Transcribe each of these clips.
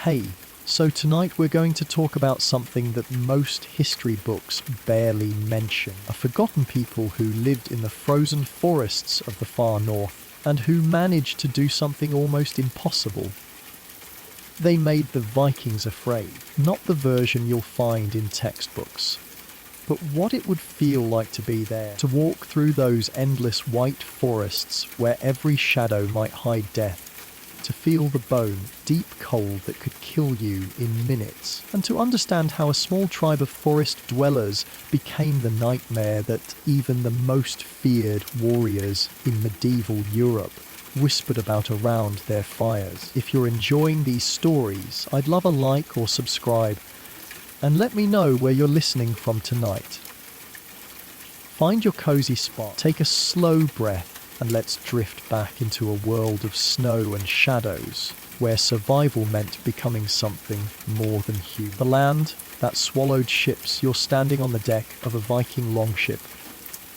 Hey, so tonight we're going to talk about something that most history books barely mention. A forgotten people who lived in the frozen forests of the far north and who managed to do something almost impossible. They made the Vikings afraid, not the version you'll find in textbooks, but what it would feel like to be there, to walk through those endless white forests where every shadow might hide death, to feel the bone, deep cold that could kill you in minutes, and to understand how a small tribe of forest dwellers became the nightmare that even the most feared warriors in medieval Europe whispered about around their fires. If you're enjoying these stories, I'd love a like or subscribe, and let me know where you're listening from tonight. Find your cozy spot, take a slow breath, and let's drift back into a world of snow and shadows, where survival meant becoming something more than human. The land that swallowed ships. You're standing on the deck of a Viking longship.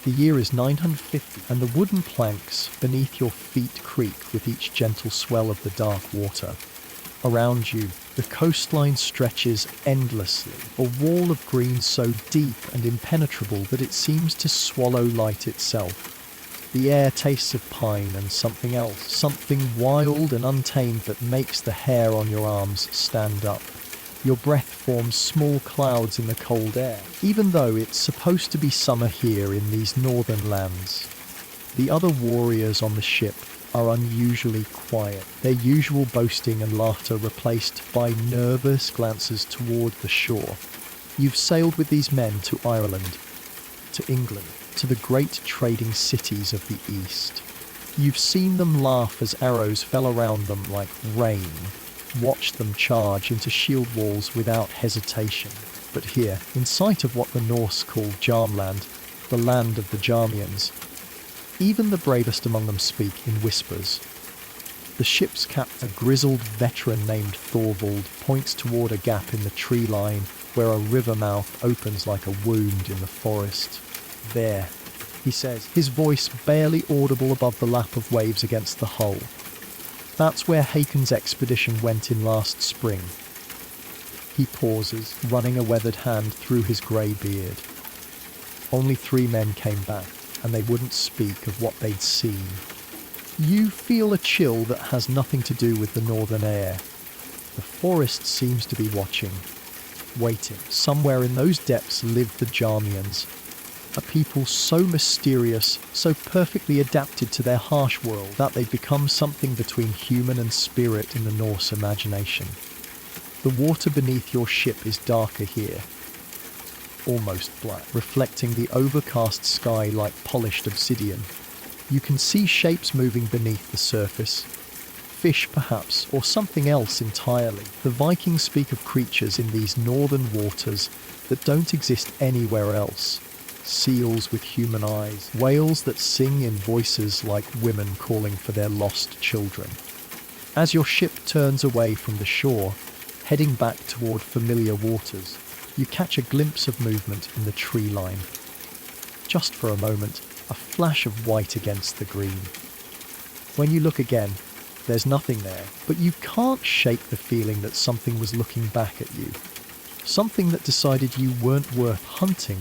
The year is 950, and the wooden planks beneath your feet creak with each gentle swell of the dark water. Around you, the coastline stretches endlessly, a wall of green so deep and impenetrable that it seems to swallow light itself. The air tastes of pine and something else, something wild and untamed that makes the hair on your arms stand up. Your breath forms small clouds in the cold air, even though it's supposed to be summer here in these northern lands. The other warriors on the ship are unusually quiet, their usual boasting and laughter replaced by nervous glances toward the shore. You've sailed with these men to Ireland, to England, to the great trading cities of the East. You've seen them laugh as arrows fell around them like rain, watched them charge into shield walls without hesitation. But here, in sight of what the Norse called Bjarmland, the land of the Bjarmians, even the bravest among them speak in whispers. The ship's captain, a grizzled veteran named Thorvald, points toward a gap in the tree line where a river mouth opens like a wound in the forest. There, he says, his voice barely audible above the lap of waves against the hull. That's where Hakon's expedition went in last spring. He pauses, running a weathered hand through his grey beard. Only 3 men came back, and they wouldn't speak of what they'd seen. You feel a chill that has nothing to do with the northern air. The forest seems to be watching, waiting. Somewhere in those depths live the Bjarmians, a people so mysterious, so perfectly adapted to their harsh world that they become something between human and spirit in the Norse imagination. The water beneath your ship is darker here, almost black, reflecting the overcast sky like polished obsidian. You can see shapes moving beneath the surface. Fish perhaps, or something else entirely. The Vikings speak of creatures in these northern waters that don't exist anywhere else. Seals with human eyes, whales that sing in voices like women calling for their lost children. As your ship turns away from the shore, heading back toward familiar waters, you catch a glimpse of movement in the tree line. Just for a moment, a flash of white against the green. When you look again, there's nothing there, but you can't shake the feeling that something was looking back at you. Something that decided you weren't worth hunting.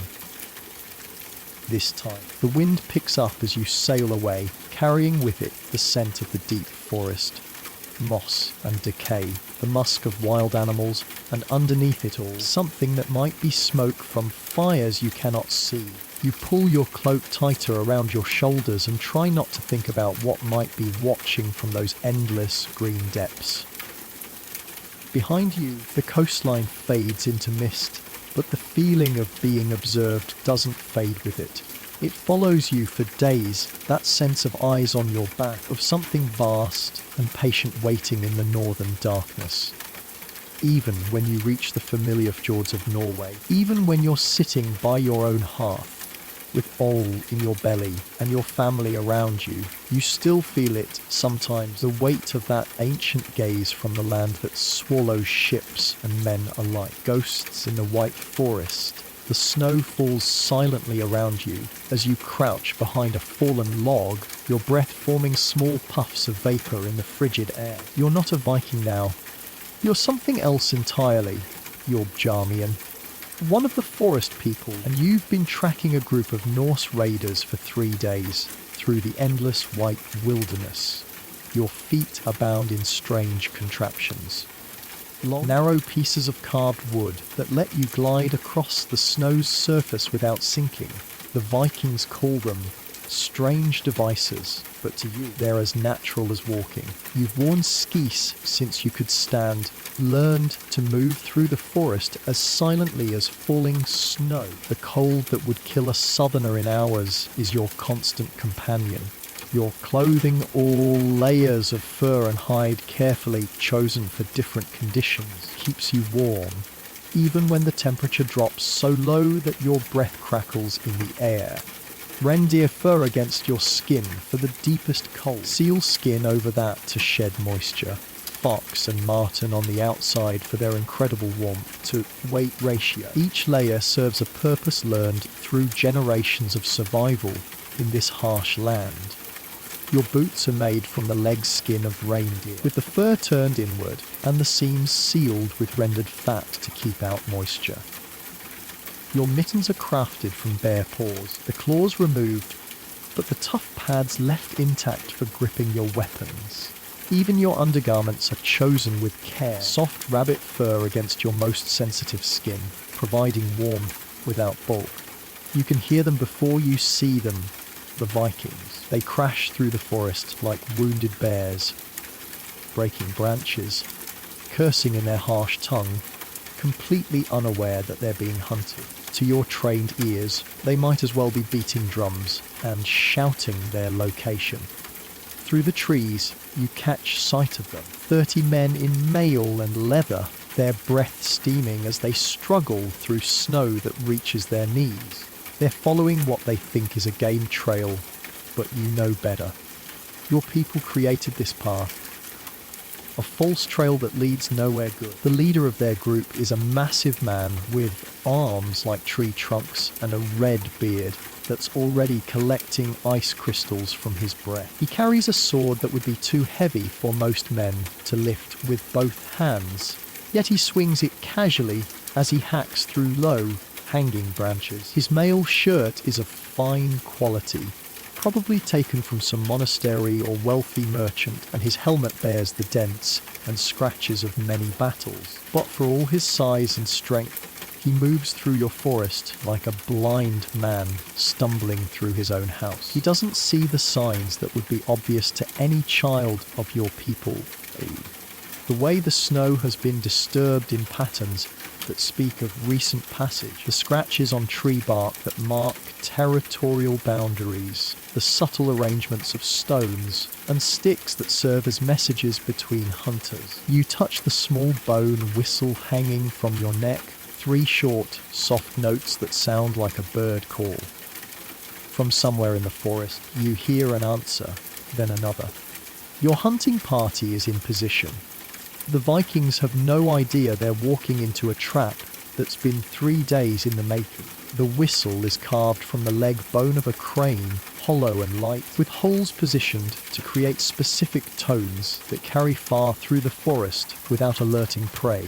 This time, the wind picks up as you sail away, carrying with it the scent of the deep forest, moss and decay, the musk of wild animals, and underneath it all, something that might be smoke from fires you cannot see. You pull your cloak tighter around your shoulders and try not to think about what might be watching from those endless green depths. Behind you, the coastline fades into mist, but the feeling of being observed doesn't fade with it. It follows you for days, that sense of eyes on your back, of something vast and patient waiting in the northern darkness. Even when you reach the familiar fjords of Norway, even when you're sitting by your own hearth, with Ol in your belly and your family around you, you still feel it sometimes, the weight of that ancient gaze from the land that swallows ships and men alike. Ghosts in the white forest. The snow falls silently around you as you crouch behind a fallen log, your breath forming small puffs of vapor in the frigid air. You're not a Viking now. You're something else entirely. You're Bjarmian, one of the forest people, and you've been tracking a group of Norse raiders for 3 days through the endless white wilderness. Your feet are bound in strange contraptions. Long, narrow pieces of carved wood that let you glide across the snow's surface without sinking. The Vikings call them strange devices, but to you, they're as natural as walking. You've worn skis since you could stand, learned to move through the forest as silently as falling snow. The cold that would kill a southerner in hours is your constant companion. Your clothing, all layers of fur and hide carefully chosen for different conditions, keeps you warm, even when the temperature drops so low that your breath crackles in the air. Reindeer fur against your skin for the deepest cold. Seal skin over that to shed moisture. Fox and marten on the outside for their incredible warmth to weight ratio. Each layer serves a purpose learned through generations of survival in this harsh land. Your boots are made from the leg skin of reindeer, with the fur turned inward and the seams sealed with rendered fat to keep out moisture. Your mittens are crafted from bare paws, the claws removed, but the tough pads left intact for gripping your weapons. Even your undergarments are chosen with care, soft rabbit fur against your most sensitive skin, providing warmth without bulk. You can hear them before you see them, the Vikings. They crash through the forest like wounded bears, breaking branches, cursing in their harsh tongue, completely unaware that they're being hunted. To your trained ears, they might as well be beating drums and shouting their location. Through the trees, you catch sight of them. 30 men in mail and leather, their breath steaming as they struggle through snow that reaches their knees. They're following what they think is a game trail, but you know better. Your people created this path. A false trail that leads nowhere good. The leader of their group is a massive man with arms like tree trunks and a red beard that's already collecting ice crystals from his breath. He carries a sword that would be too heavy for most men to lift with both hands, yet he swings it casually as he hacks through low, hanging branches. His mail shirt is of fine quality, probably taken from some monastery or wealthy merchant, and his helmet bears the dents and scratches of many battles. But for all his size and strength, he moves through your forest like a blind man stumbling through his own house. He doesn't see the signs that would be obvious to any child of your people. The way the snow has been disturbed in patterns that speak of recent passage, the scratches on tree bark that mark territorial boundaries, the subtle arrangements of stones and sticks that serve as messages between hunters. You touch the small bone whistle hanging from your neck, 3 short, soft notes that sound like a bird call. From somewhere in the forest, you hear an answer, then another. Your hunting party is in position. The Vikings have no idea they're walking into a trap that's been 3 days in the making. The whistle is carved from the leg bone of a crane, hollow and light, with holes positioned to create specific tones that carry far through the forest without alerting prey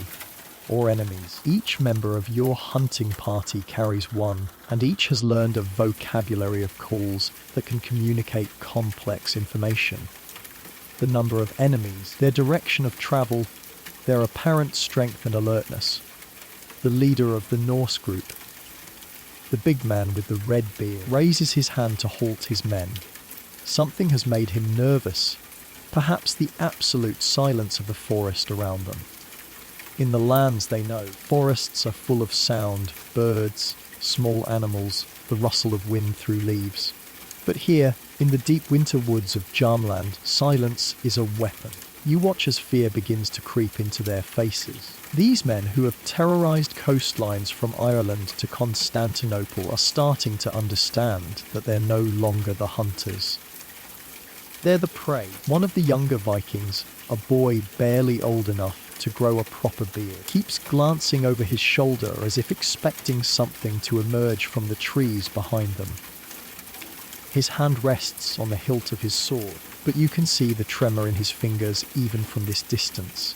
or enemies. Each member of your hunting party carries one, and each has learned a vocabulary of calls that can communicate complex information. The number of enemies, their direction of travel, their apparent strength and alertness. The leader of the Norse group, the big man with the red beard, raises his hand to halt his men. Something has made him nervous, perhaps the absolute silence of the forest around them. In the lands they know, forests are full of sound, birds, small animals, the rustle of wind through leaves. But here, in the deep winter woods of Jarmland, silence is a weapon. You watch as fear begins to creep into their faces. These men who have terrorized coastlines from Ireland to Constantinople are starting to understand that they're no longer the hunters. They're the prey. One of the younger Vikings, a boy barely old enough to grow a proper beard, keeps glancing over his shoulder as if expecting something to emerge from the trees behind them. His hand rests on the hilt of his sword, but you can see the tremor in his fingers even from this distance.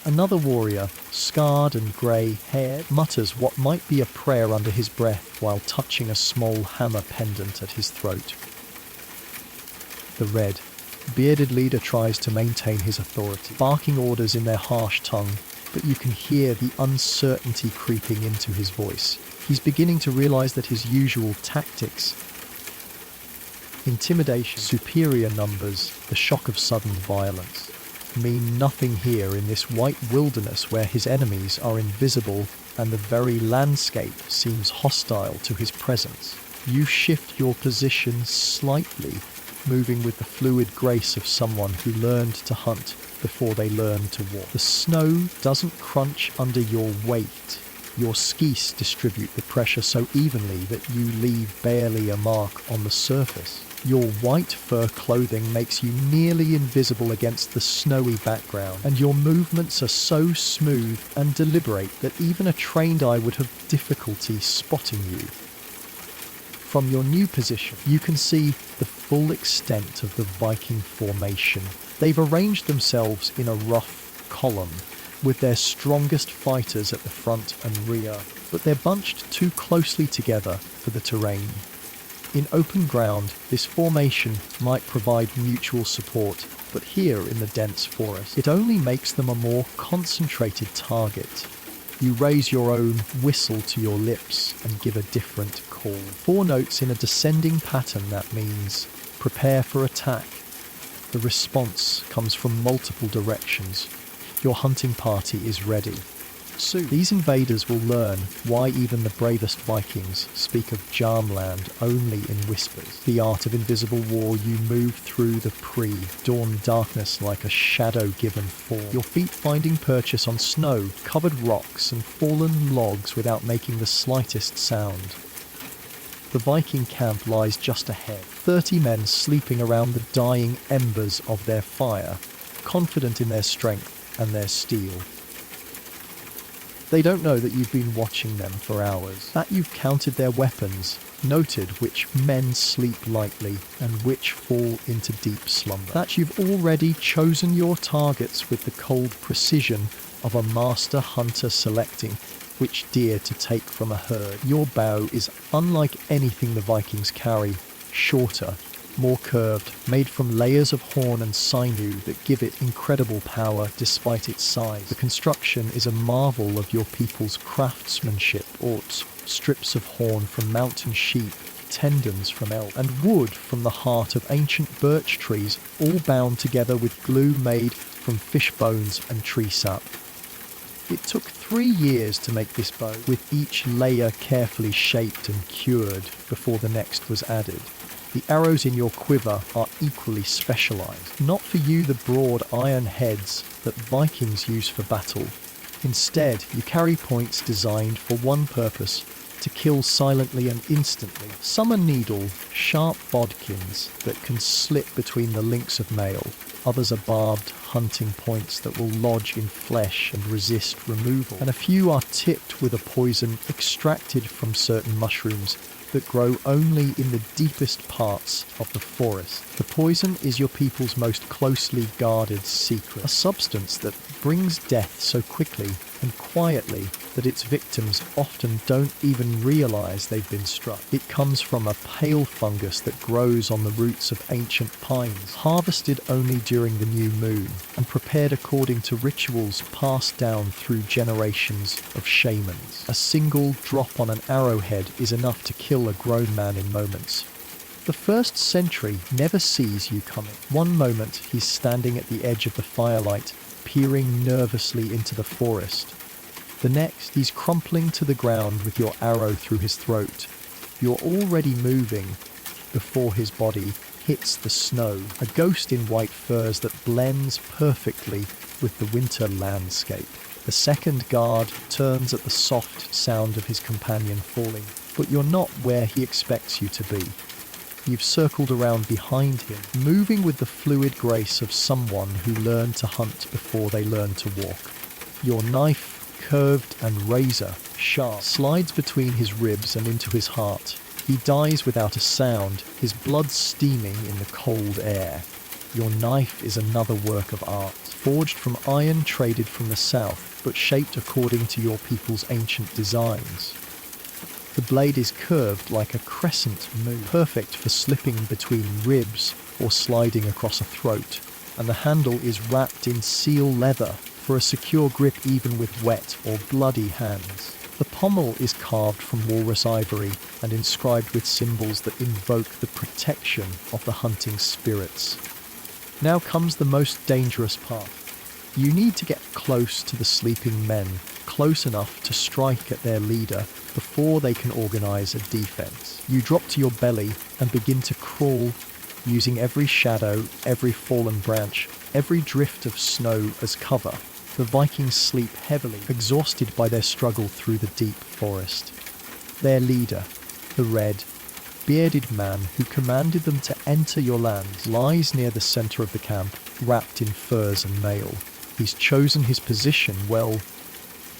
Another warrior, scarred and grey-haired, mutters what might be a prayer under his breath while touching a small hammer pendant at his throat. The red, bearded leader tries to maintain his authority, barking orders in their harsh tongue, but you can hear the uncertainty creeping into his voice. He's beginning to realize that his usual tactics, intimidation, superior numbers, the shock of sudden violence, mean nothing here in this white wilderness where his enemies are invisible and the very landscape seems hostile to his presence. You shift your position slightly, moving with the fluid grace of someone who learned to hunt before they learned to walk. The snow doesn't crunch under your weight. Your skis distribute the pressure so evenly that you leave barely a mark on the surface. Your white fur clothing makes you nearly invisible against the snowy background, and your movements are so smooth and deliberate that even a trained eye would have difficulty spotting you. From your new position, you can see the full extent of the Viking formation. They've arranged themselves in a rough column, with their strongest fighters at the front and rear, but they're bunched too closely together for the terrain. In open ground, this formation might provide mutual support, but here in the dense forest, it only makes them a more concentrated target. You raise your own whistle to your lips and give a different call. 4 notes in a descending pattern, that means prepare for attack. The response comes from multiple directions. Your hunting party is ready. Soon, these invaders will learn why even the bravest Vikings speak of Bjarmian only in whispers. The art of invisible war, you move through the pre-dawn darkness like a shadow-given form, your feet finding purchase on snow-covered rocks and fallen logs without making the slightest sound. The Viking camp lies just ahead, 30 men sleeping around the dying embers of their fire, confident in their strength and their steel. They don't know that you've been watching them for hours, that you've counted their weapons, noted which men sleep lightly and which fall into deep slumber, that you've already chosen your targets with the cold precision of a master hunter selecting which deer to take from a herd. Your bow is unlike anything the Vikings carry, shorter, more curved, made from layers of horn and sinew that give it incredible power despite its size. The construction is a marvel of your people's craftsmanship. Strips of horn from mountain sheep, tendons from elk, and wood from the heart of ancient birch trees, all bound together with glue made from fish bones and tree sap. It took 3 years to make this bow, with each layer carefully shaped and cured before the next was added. The arrows in your quiver are equally specialized. Not for you the broad iron heads that Vikings use for battle. Instead, you carry points designed for one purpose, to kill silently and instantly. Some are needle, sharp bodkins that can slip between the links of mail. Others are barbed hunting points that will lodge in flesh and resist removal. And a few are tipped with a poison extracted from certain mushrooms that grow only in the deepest parts of the forest. The poison is your people's most closely guarded secret, a substance that brings death so quickly and quietly that its victims often don't even realize they've been struck. It comes from a pale fungus that grows on the roots of ancient pines, harvested only during the new moon, and prepared according to rituals passed down through generations of shamans. A single drop on an arrowhead is enough to kill a grown man in moments. The first sentry never sees you coming. One moment he's standing at the edge of the firelight, peering nervously into the forest. The next, he's crumpling to the ground with your arrow through his throat. You're already moving before his body hits the snow, a ghost in white furs that blends perfectly with the winter landscape. The second guard turns at the soft sound of his companion falling, but you're not where he expects you to be. You've circled around behind him, moving with the fluid grace of someone who learned to hunt before they learned to walk. Your knife, curved and razor sharp, slides between his ribs and into his heart. He dies without a sound, his blood steaming in the cold air. Your knife is another work of art, forged from iron traded from the south, but shaped according to your people's ancient designs. The blade is curved like a crescent moon, perfect for slipping between ribs or sliding across a throat, and the handle is wrapped in seal leather for a secure grip even with wet or bloody hands. The pommel is carved from walrus ivory and inscribed with symbols that invoke the protection of the hunting spirits. Now comes the most dangerous part. You need to get close to the sleeping men, close enough to strike at their leader before they can organize a defense. You drop to your belly and begin to crawl, using every shadow, every fallen branch, every drift of snow as cover. The Vikings sleep heavily, exhausted by their struggle through the deep forest. Their leader, the red, bearded man who commanded them to enter your land, lies near the center of the camp, wrapped in furs and mail. He's chosen his position well,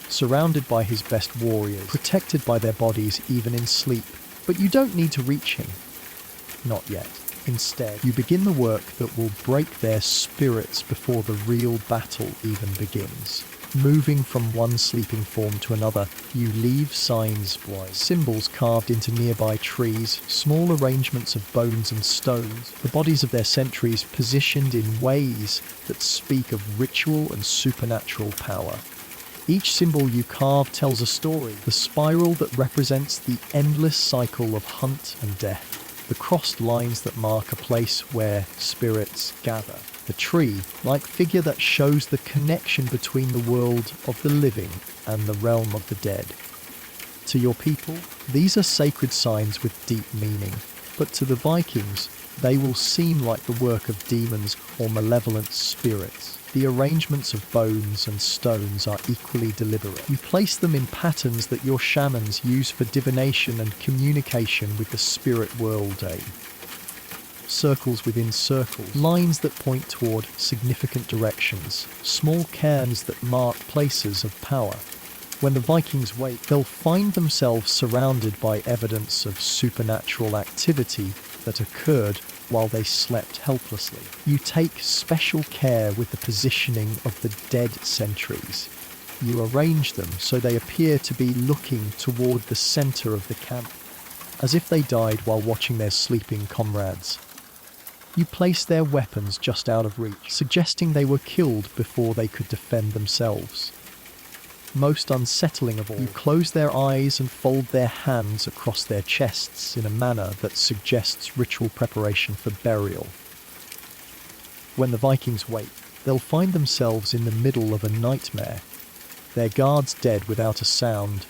surrounded by his best warriors, protected by their bodies even in sleep. But you don't need to reach him. Not yet. Instead, you begin the work that will break their spirits before the real battle even begins. Moving from one sleeping form to another, you leave signs behind. Symbols carved into nearby trees, small arrangements of bones and stones, the bodies of their sentries positioned in ways that speak of ritual and supernatural power. Each symbol you carve tells a story, the spiral that represents the endless cycle of hunt and death. The crossed lines that mark a place where spirits gather. The tree, like figure that shows the connection between the world of the living and the realm of the dead. To your people, these are sacred signs with deep meaning, but to the Vikings, they will seem like the work of demons or malevolent spirits. The arrangements of bones and stones are equally deliberate. You place them in patterns that your shamans use for divination and communication with the spirit world. Circles within circles, lines that point toward significant directions, small cairns that mark places of power. When the Vikings wake, they'll find themselves surrounded by evidence of supernatural activity that occurred while they slept helplessly. You take special care with the positioning of the dead sentries. You arrange them so they appear to be looking toward the center of the camp, as if they died while watching their sleeping comrades. You place their weapons just out of reach, suggesting they were killed before they could defend themselves. Most unsettling of all, you close their eyes and fold their hands across their chests in a manner that suggests ritual preparation for burial. When the Vikings wake, they'll find themselves in the middle of a nightmare, their guards dead without a sound,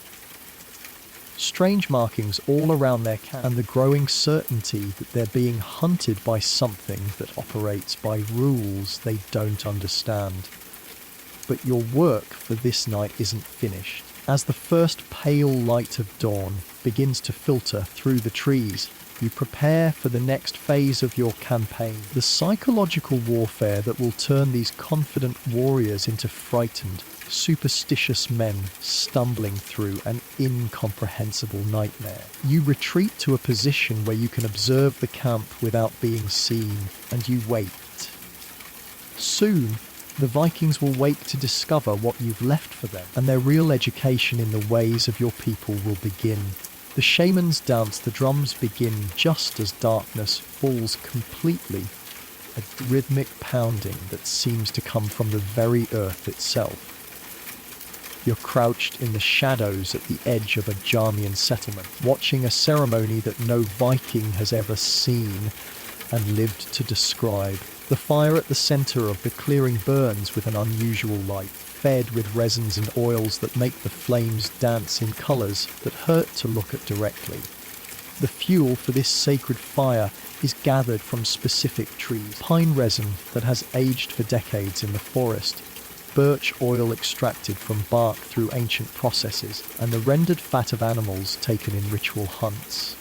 strange markings all around their camp, and the growing certainty that they're being hunted by something that operates by rules they don't understand. But your work for this night isn't finished. As the first pale light of dawn begins to filter through the trees, you prepare for the next phase of your campaign, the psychological warfare that will turn these confident warriors into frightened, superstitious men stumbling through an incomprehensible nightmare. You retreat to a position where you can observe the camp without being seen, and you wait. Soon, the Vikings will wake to discover what you've left for them, and their real education in the ways of your people will begin. The shamans dance, the drums begin just as darkness falls completely, a rhythmic pounding that seems to come from the very earth itself. You're crouched in the shadows at the edge of a Bjarmian settlement, watching a ceremony that no Viking has ever seen and lived to describe. The fire at the center of the clearing burns with an unusual light, fed with resins and oils that make the flames dance in colors that hurt to look at directly. The fuel for this sacred fire is gathered from specific trees, pine resin that has aged for decades in the forest, birch oil extracted from bark through ancient processes, and the rendered fat of animals taken in ritual hunts.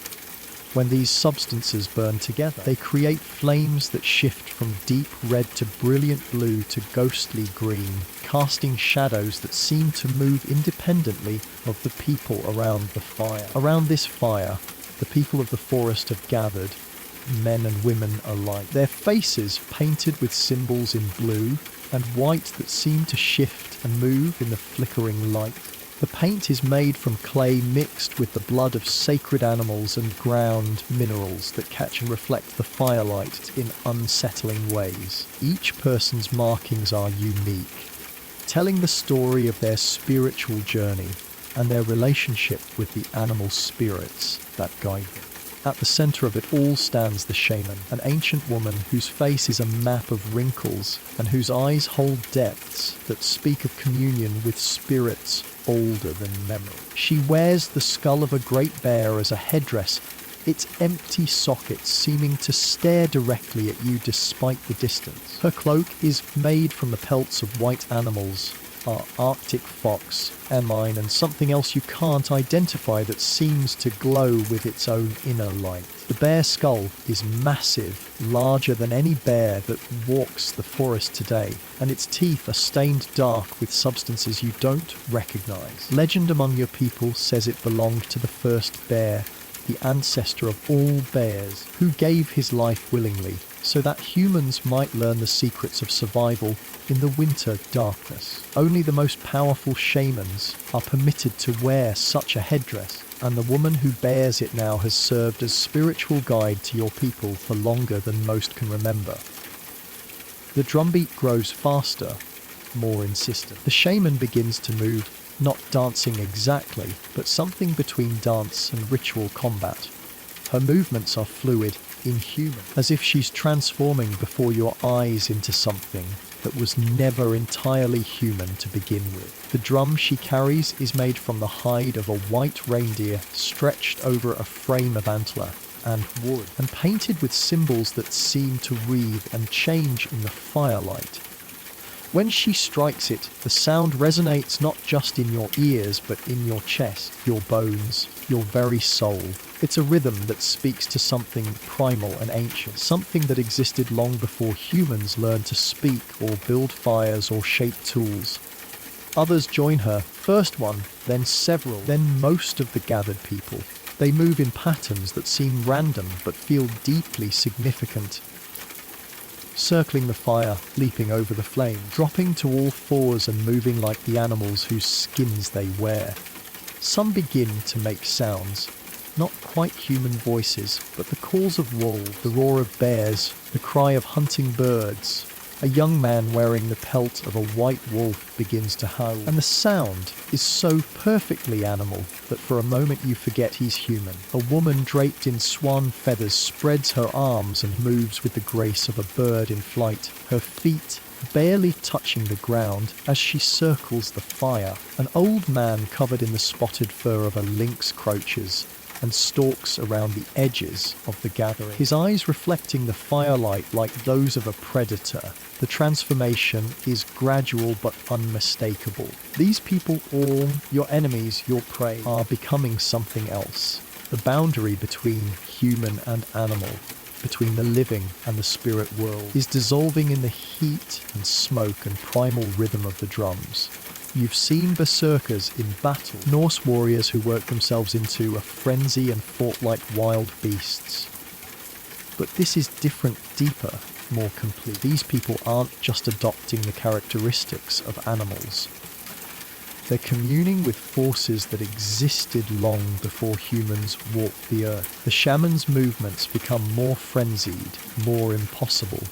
When these substances burn together, they create flames that shift from deep red to brilliant blue to ghostly green, casting shadows that seem to move independently of the people around the fire. Around this fire, the people of the forest have gathered, men and women alike. Their faces painted with symbols in blue and white that seem to shift and move in the flickering light. The paint is made from clay mixed with the blood of sacred animals and ground minerals that catch and reflect the firelight in unsettling ways. Each person's markings are unique, telling the story of their spiritual journey and their relationship with the animal spirits that guide them. At the center of it all stands the Shaman, an ancient woman whose face is a map of wrinkles and whose eyes hold depths that speak of communion with spirits older than memory. She wears the skull of a great bear as a headdress, its empty sockets seeming to stare directly at you despite the distance. Her cloak is made from the pelts of white animals, our Arctic fox, ermine, and something else you can't identify that seems to glow with its own inner light. The bear skull is massive, larger than any bear that walks the forest today, and its teeth are stained dark with substances you don't recognize. Legend among your people says it belonged to the first bear, the ancestor of all bears, who gave his life willingly so that humans might learn the secrets of survival in the winter darkness. Only the most powerful shamans are permitted to wear such a headdress, and the woman who bears it now has served as spiritual guide to your people for longer than most can remember. The drumbeat grows faster, more insistent. The shaman begins to move, not dancing exactly, but something between dance and ritual combat. Her movements are fluid, inhuman, as if she's transforming before your eyes into something that was never entirely human to begin with. The drum she carries is made from the hide of a white reindeer stretched over a frame of antler and wood, and painted with symbols that seem to wreathe and change in the firelight. When she strikes it, the sound resonates not just in your ears, but in your chest, your bones, your very soul. It's a rhythm that speaks to something primal and ancient, something that existed long before humans learned to speak or build fires or shape tools. Others join her, first one, then several, then most of the gathered people. They move in patterns that seem random but feel deeply significant. Circling the fire, leaping over the flame, dropping to all fours and moving like the animals whose skins they wear. Some begin to make sounds, not quite human voices, but the calls of wolves, the roar of bears, the cry of hunting birds. A young man wearing the pelt of a white wolf begins to howl, and the sound is so perfectly animal that for a moment you forget he's human. A woman draped in swan feathers spreads her arms and moves with the grace of a bird in flight, her feet barely touching the ground as she circles the fire. An old man covered in the spotted fur of a lynx crouches and stalks around the edges of the gathering, his eyes reflecting the firelight like those of a predator. The transformation is gradual but unmistakable. These people, all your enemies, your prey, are becoming something else. The boundary between human and animal, between the living and the spirit world, is dissolving in the heat and smoke and primal rhythm of the drums. You've seen berserkers in battle, Norse warriors who work themselves into a frenzy and fought like wild beasts. But this is different, deeper, more complete. These people aren't just adopting the characteristics of animals. They're communing with forces that existed long before humans walked the earth. The shaman's movements become more frenzied, more impossible.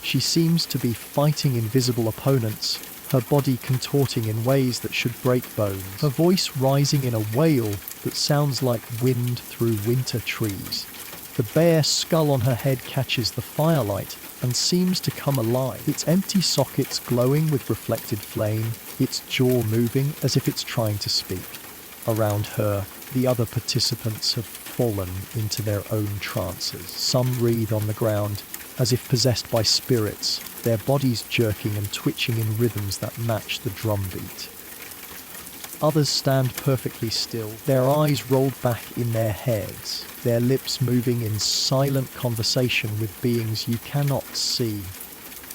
She seems to be fighting invisible opponents, her body contorting in ways that should break bones, her voice rising in a wail that sounds like wind through winter trees. The bare skull on her head catches the firelight and seems to come alive, its empty sockets glowing with reflected flame, its jaw moving as if it's trying to speak. Around her, the other participants have fallen into their own trances. Some writhe on the ground, as if possessed by spirits, their bodies jerking and twitching in rhythms that match the drumbeat. Others stand perfectly still, their eyes rolled back in their heads, their lips moving in silent conversation with beings you cannot see.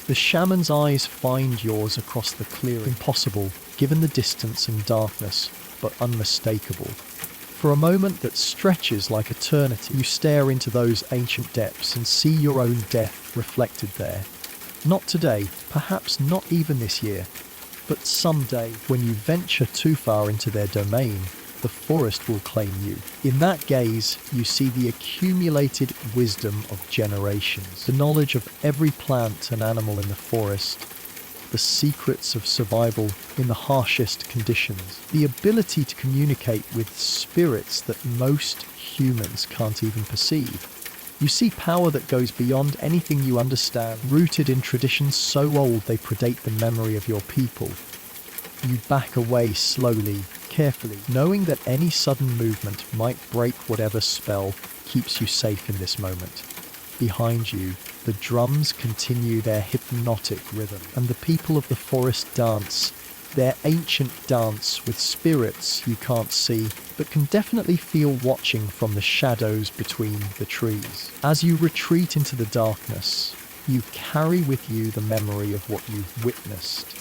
The shaman's eyes find yours across the clearing. Impossible, given the distance and darkness, but unmistakable. For a moment that stretches like eternity, you stare into those ancient depths and see your own death reflected there. Not today, perhaps not even this year, but someday, when you venture too far into their domain, the forest will claim you. In that gaze, you see the accumulated wisdom of generations, the knowledge of every plant and animal in the forest, the secrets of survival in the harshest conditions, the ability to communicate with spirits that most humans can't even perceive. You see power that goes beyond anything you understand, rooted in traditions so old they predate the memory of your people. You back away slowly, carefully, knowing that any sudden movement might break whatever spell keeps you safe in this moment. Behind you, the drums continue their hypnotic rhythm, and the people of the forest dance, their ancient dance with spirits you can't see, but can definitely feel watching from the shadows between the trees. As you retreat into the darkness, you carry with you the memory of what you've witnessed.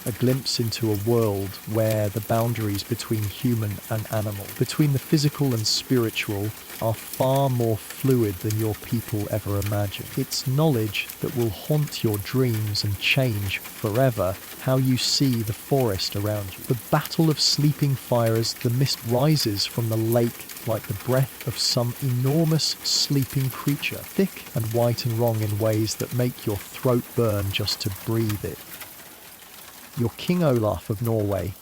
A glimpse into a world where the boundaries between human and animal, between the physical and spiritual, are far more fluid than your people ever imagined. It's knowledge that will haunt your dreams and change forever how you see the forest around you. The battle of sleeping fires, the mist rises from the lake like the breath of some enormous sleeping creature, thick and white and wrong in ways that make your throat burn just to breathe it. You're King Olaf of Norway,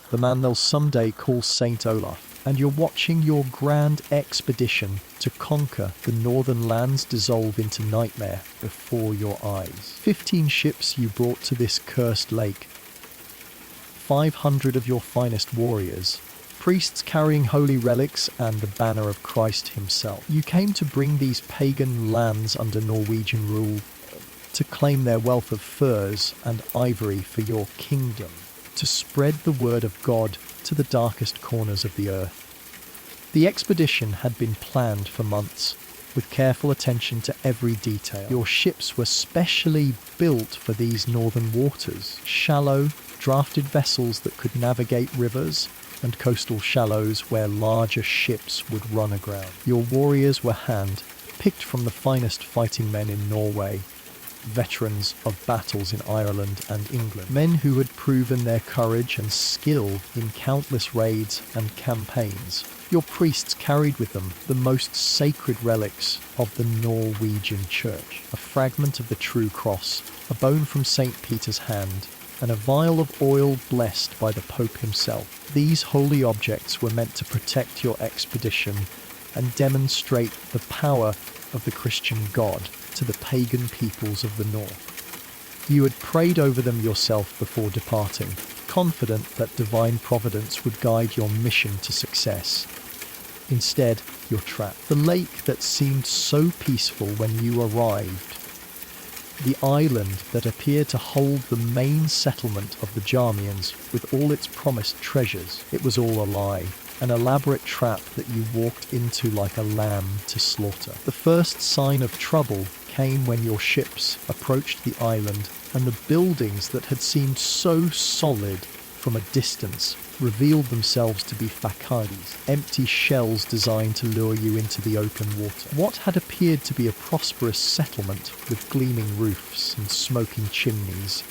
the man they'll someday call Saint Olaf, and you're watching your grand expedition to conquer the northern lands dissolve into nightmare before your eyes. 15 ships you brought to this cursed lake, 500 of your finest warriors, priests carrying holy relics and the banner of Christ himself. You came to bring these pagan lands under Norwegian rule, to claim their wealth of furs and ivory for your kingdom, to spread the word of God to the darkest corners of the earth. The expedition had been planned for months, with careful attention to every detail. Your ships were specially built for these northern waters, shallow, drafted vessels that could navigate rivers and coastal shallows where larger ships would run aground. Your warriors were hand-picked from the finest fighting men in Norway, veterans of battles in Ireland and England, men who had proven their courage and skill in countless raids and campaigns. Your priests carried with them the most sacred relics of the Norwegian church, a fragment of the true cross, a bone from St. Peter's hand, and a vial of oil blessed by the Pope himself. These holy objects were meant to protect your expedition and demonstrate the power of the Christian God to the pagan peoples of the north. You had prayed over them yourself before departing, confident that divine providence would guide your mission to success. Instead, you're trapped. The lake that seemed so peaceful when you arrived, the island that appeared to hold the main settlement of the Bjarmians with all its promised treasures, it was all a lie. An elaborate trap that you walked into like a lamb to slaughter. The first sign of trouble came when your ships approached the island and the buildings that had seemed so solid from a distance revealed themselves to be facades, empty shells designed to lure you into the open water. What had appeared to be a prosperous settlement with gleaming roofs and smoking chimneys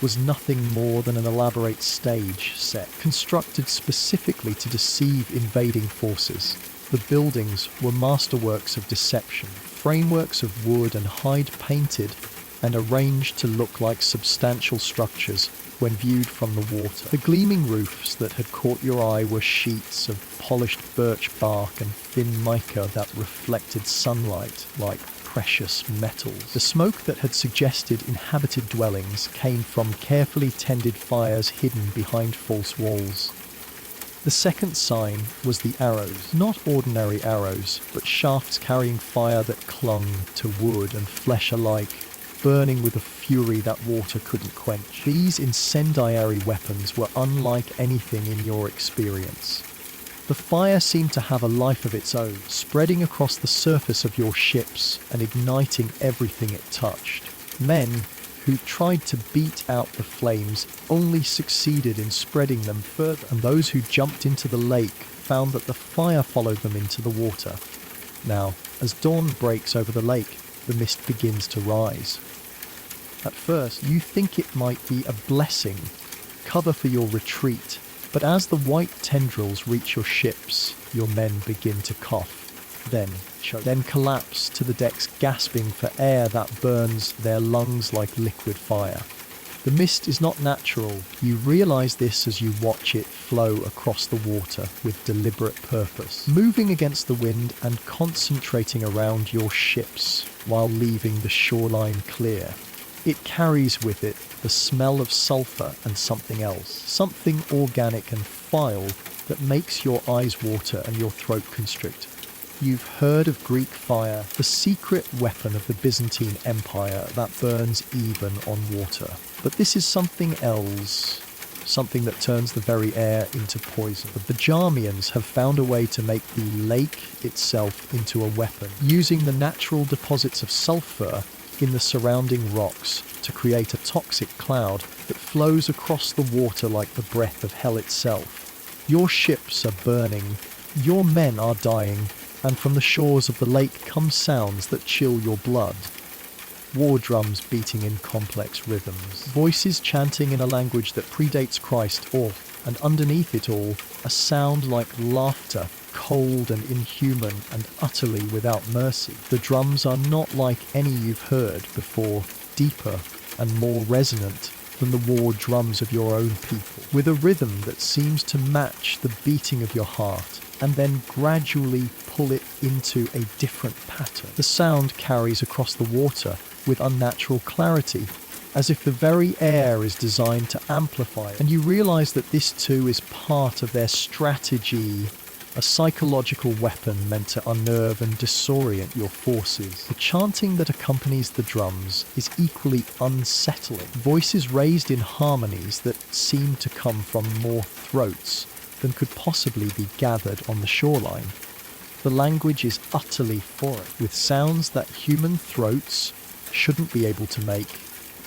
was nothing more than an elaborate stage set, constructed specifically to deceive invading forces. The buildings were masterworks of deception, frameworks of wood and hide painted and arranged to look like substantial structures when viewed from the water. The gleaming roofs that had caught your eye were sheets of polished birch bark and thin mica that reflected sunlight like precious metals. The smoke that had suggested inhabited dwellings came from carefully tended fires hidden behind false walls. The second sign was the arrows. Not ordinary arrows, but shafts carrying fire that clung to wood and flesh alike, burning with a fury that water couldn't quench. These incendiary weapons were unlike anything in your experience. The fire seemed to have a life of its own, spreading across the surface of your ships and igniting everything it touched. Men who tried to beat out the flames only succeeded in spreading them further, and those who jumped into the lake found that the fire followed them into the water. Now, as dawn breaks over the lake, the mist begins to rise. At first, you think it might be a blessing, cover for your retreat, but as the white tendrils reach your ships, your men begin to cough, then choke, then collapse to the decks gasping for air that burns their lungs like liquid fire. The mist is not natural. You realize this as you watch it flow across the water with deliberate purpose, moving against the wind and concentrating around your ships while leaving the shoreline clear. It carries with it the smell of sulfur and something else, something organic and foul that makes your eyes water and your throat constrict. You've heard of Greek fire, the secret weapon of the Byzantine Empire that burns even on water. But this is something else, something that turns the very air into poison. The Bjarmians have found a way to make the lake itself into a weapon, using the natural deposits of sulfur in the surrounding rocks to create a toxic cloud that flows across the water like the breath of hell itself. Your ships are burning, your men are dying, and from the shores of the lake come sounds that chill your blood. War drums beating in complex rhythms, voices chanting in a language that predates Christ, and underneath it all, a sound like laughter, cold and inhuman and utterly without mercy. The drums are not like any you've heard before, deeper and more resonant than the war drums of your own people, with a rhythm that seems to match the beating of your heart and then gradually pull it into a different pattern. The sound carries across the water with unnatural clarity, as if the very air is designed to amplify it. And you realize that this too is part of their strategy, a psychological weapon meant to unnerve and disorient your forces. The chanting that accompanies the drums is equally unsettling. Voices raised in harmonies that seem to come from more throats than could possibly be gathered on the shoreline. The language is utterly foreign, with sounds that human throats shouldn't be able to make,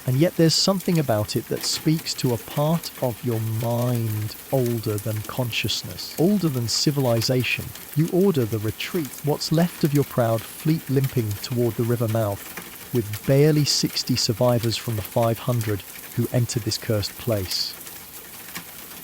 and yet there's something about it that speaks to a part of your mind older than consciousness, older than civilization. You order the retreat, what's left of your proud fleet limping toward the river mouth, with barely 60 survivors from the 500 who entered this cursed place.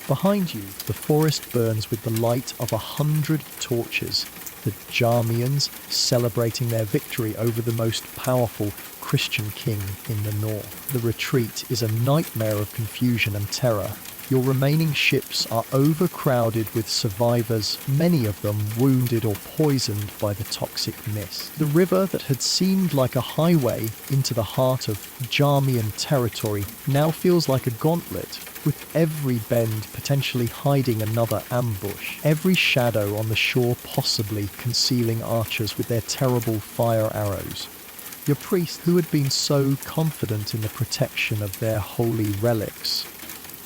Behind you, the forest burns with the light of 100 torches, the Bjarmians celebrating their victory over the most powerful Christian king in the north. The retreat is a nightmare of confusion and terror. Your remaining ships are overcrowded with survivors, many of them wounded or poisoned by the toxic mist. The river that had seemed like a highway into the heart of Bjarmian territory now feels like a gauntlet, with every bend potentially hiding another ambush, every shadow on the shore possibly concealing archers with their terrible fire arrows. Your priests, who had been so confident in the protection of their holy relics,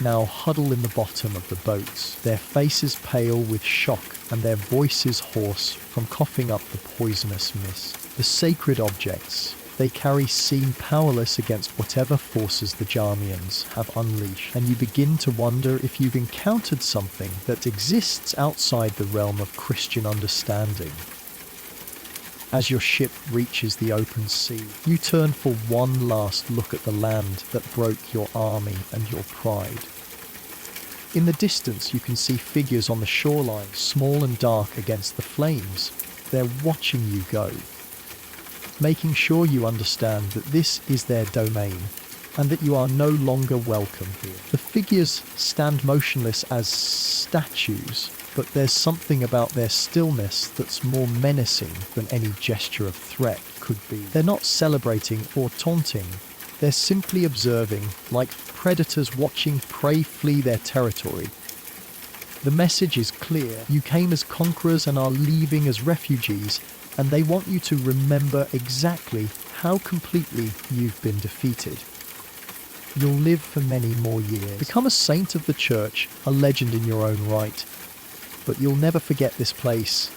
now huddle in the bottom of the boats, their faces pale with shock and their voices hoarse from coughing up the poisonous mist. The sacred objects they carry seem powerless against whatever forces the Bjarmians have unleashed, and you begin to wonder if you've encountered something that exists outside the realm of Christian understanding. As your ship reaches the open sea, you turn for one last look at the land that broke your army and your pride. In the distance you can see figures on the shoreline, small and dark against the flames. They're watching you go, making sure you understand that this is their domain and that you are no longer welcome here. The figures stand motionless as statues, but there's something about their stillness that's more menacing than any gesture of threat could be. They're not celebrating or taunting, they're simply observing, like predators watching prey flee their territory. The message is clear: you came as conquerors and are leaving as refugees, and they want you to remember exactly how completely you've been defeated. You'll live for many more years, become a saint of the church, a legend in your own right, but you'll never forget this place.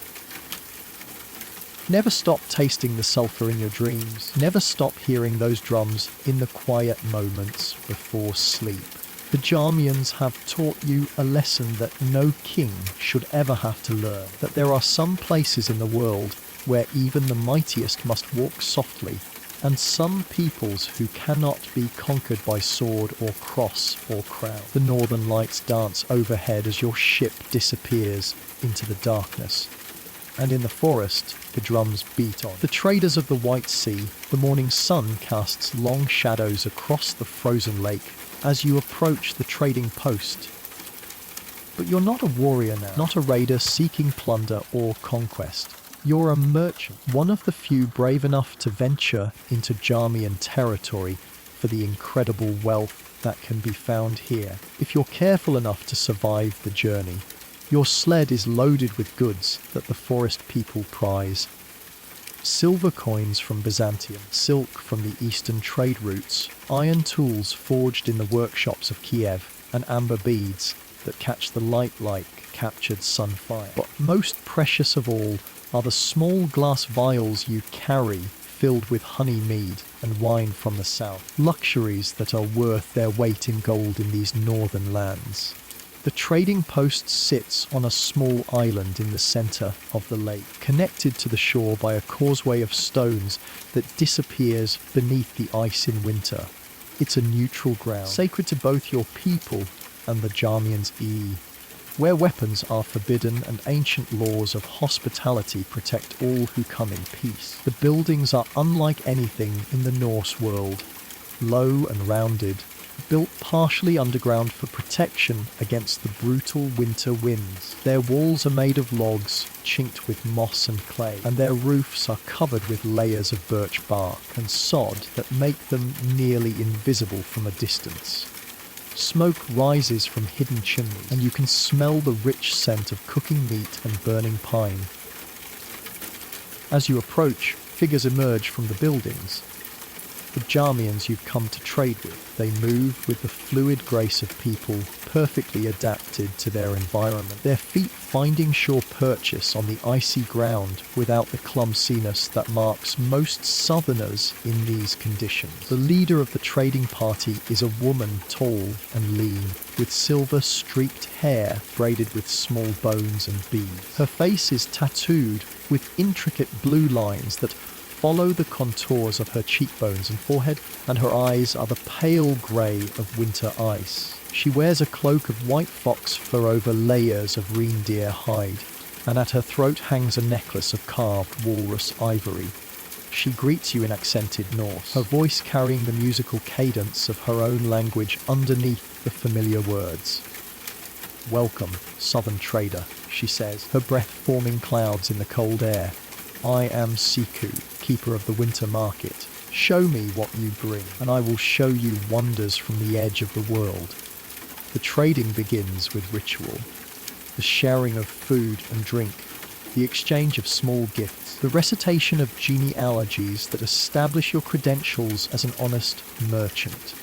Never stop tasting the sulphur in your dreams. Never stop hearing those drums in the quiet moments before sleep. The Bjarmians have taught you a lesson that no king should ever have to learn, that there are some places in the world where even the mightiest must walk softly, and some peoples who cannot be conquered by sword or cross or crown. The northern lights dance overhead as your ship disappears into the darkness. And in the forest, the drums beat on. The traders of the White Sea, the morning sun casts long shadows across the frozen lake as you approach the trading post. But you're not a warrior now, not a raider seeking plunder or conquest. You're a merchant, one of the few brave enough to venture into Bjarmian territory for the incredible wealth that can be found here. If you're careful enough to survive the journey, your sled is loaded with goods that the forest people prize. Silver coins from Byzantium, silk from the eastern trade routes, iron tools forged in the workshops of Kiev, and amber beads that catch the light like captured sunfire. But most precious of all are the small glass vials you carry filled with honey mead and wine from the south, luxuries that are worth their weight in gold in these northern lands. The trading post sits on a small island in the centre of the lake, connected to the shore by a causeway of stones that disappears beneath the ice in winter. It's a neutral ground, sacred to both your people and the Bjarmians' where weapons are forbidden and ancient laws of hospitality protect all who come in peace. The buildings are unlike anything in the Norse world, low and rounded, built partially underground for protection against the brutal winter winds. Their walls are made of logs, chinked with moss and clay, and their roofs are covered with layers of birch bark and sod that make them nearly invisible from a distance. Smoke rises from hidden chimneys, and you can smell the rich scent of cooking meat and burning pine. As you approach, figures emerge from the buildings. The Bjarmians you've come to trade with. They move with the fluid grace of people perfectly adapted to their environment, their feet finding sure purchase on the icy ground without the clumsiness that marks most southerners in these conditions. The leader of the trading party is a woman tall and lean, with silver-streaked hair braided with small bones and beads. Her face is tattooed with intricate blue lines that follow the contours of her cheekbones and forehead, and her eyes are the pale grey of winter ice. She wears a cloak of white fox fur over layers of reindeer hide, and at her throat hangs a necklace of carved walrus ivory. She greets you in accented Norse, her voice carrying the musical cadence of her own language underneath the familiar words. "Welcome, southern trader," she says, her breath forming clouds in the cold air. "I am Siku, keeper of the winter market. Show me what you bring, and I will show you wonders from the edge of the world." The trading begins with ritual. The sharing of food and drink, the exchange of small gifts, the recitation of genealogies that establish your credentials as an honest merchant.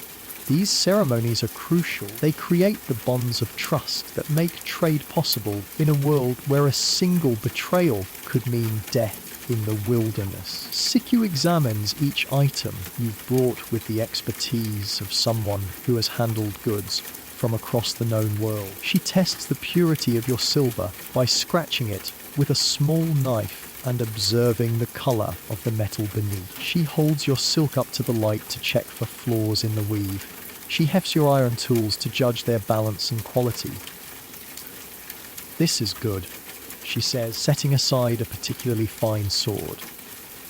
These ceremonies are crucial. They create the bonds of trust that make trade possible in a world where a single betrayal could mean death in the wilderness. Siku examines each item you've brought with the expertise of someone who has handled goods from across the known world. She tests the purity of your silver by scratching it with a small knife and observing the colour of the metal beneath. She holds your silk up to the light to check for flaws in the weave. She hefts your iron tools to judge their balance and quality. "This is good," she says, setting aside a particularly fine sword.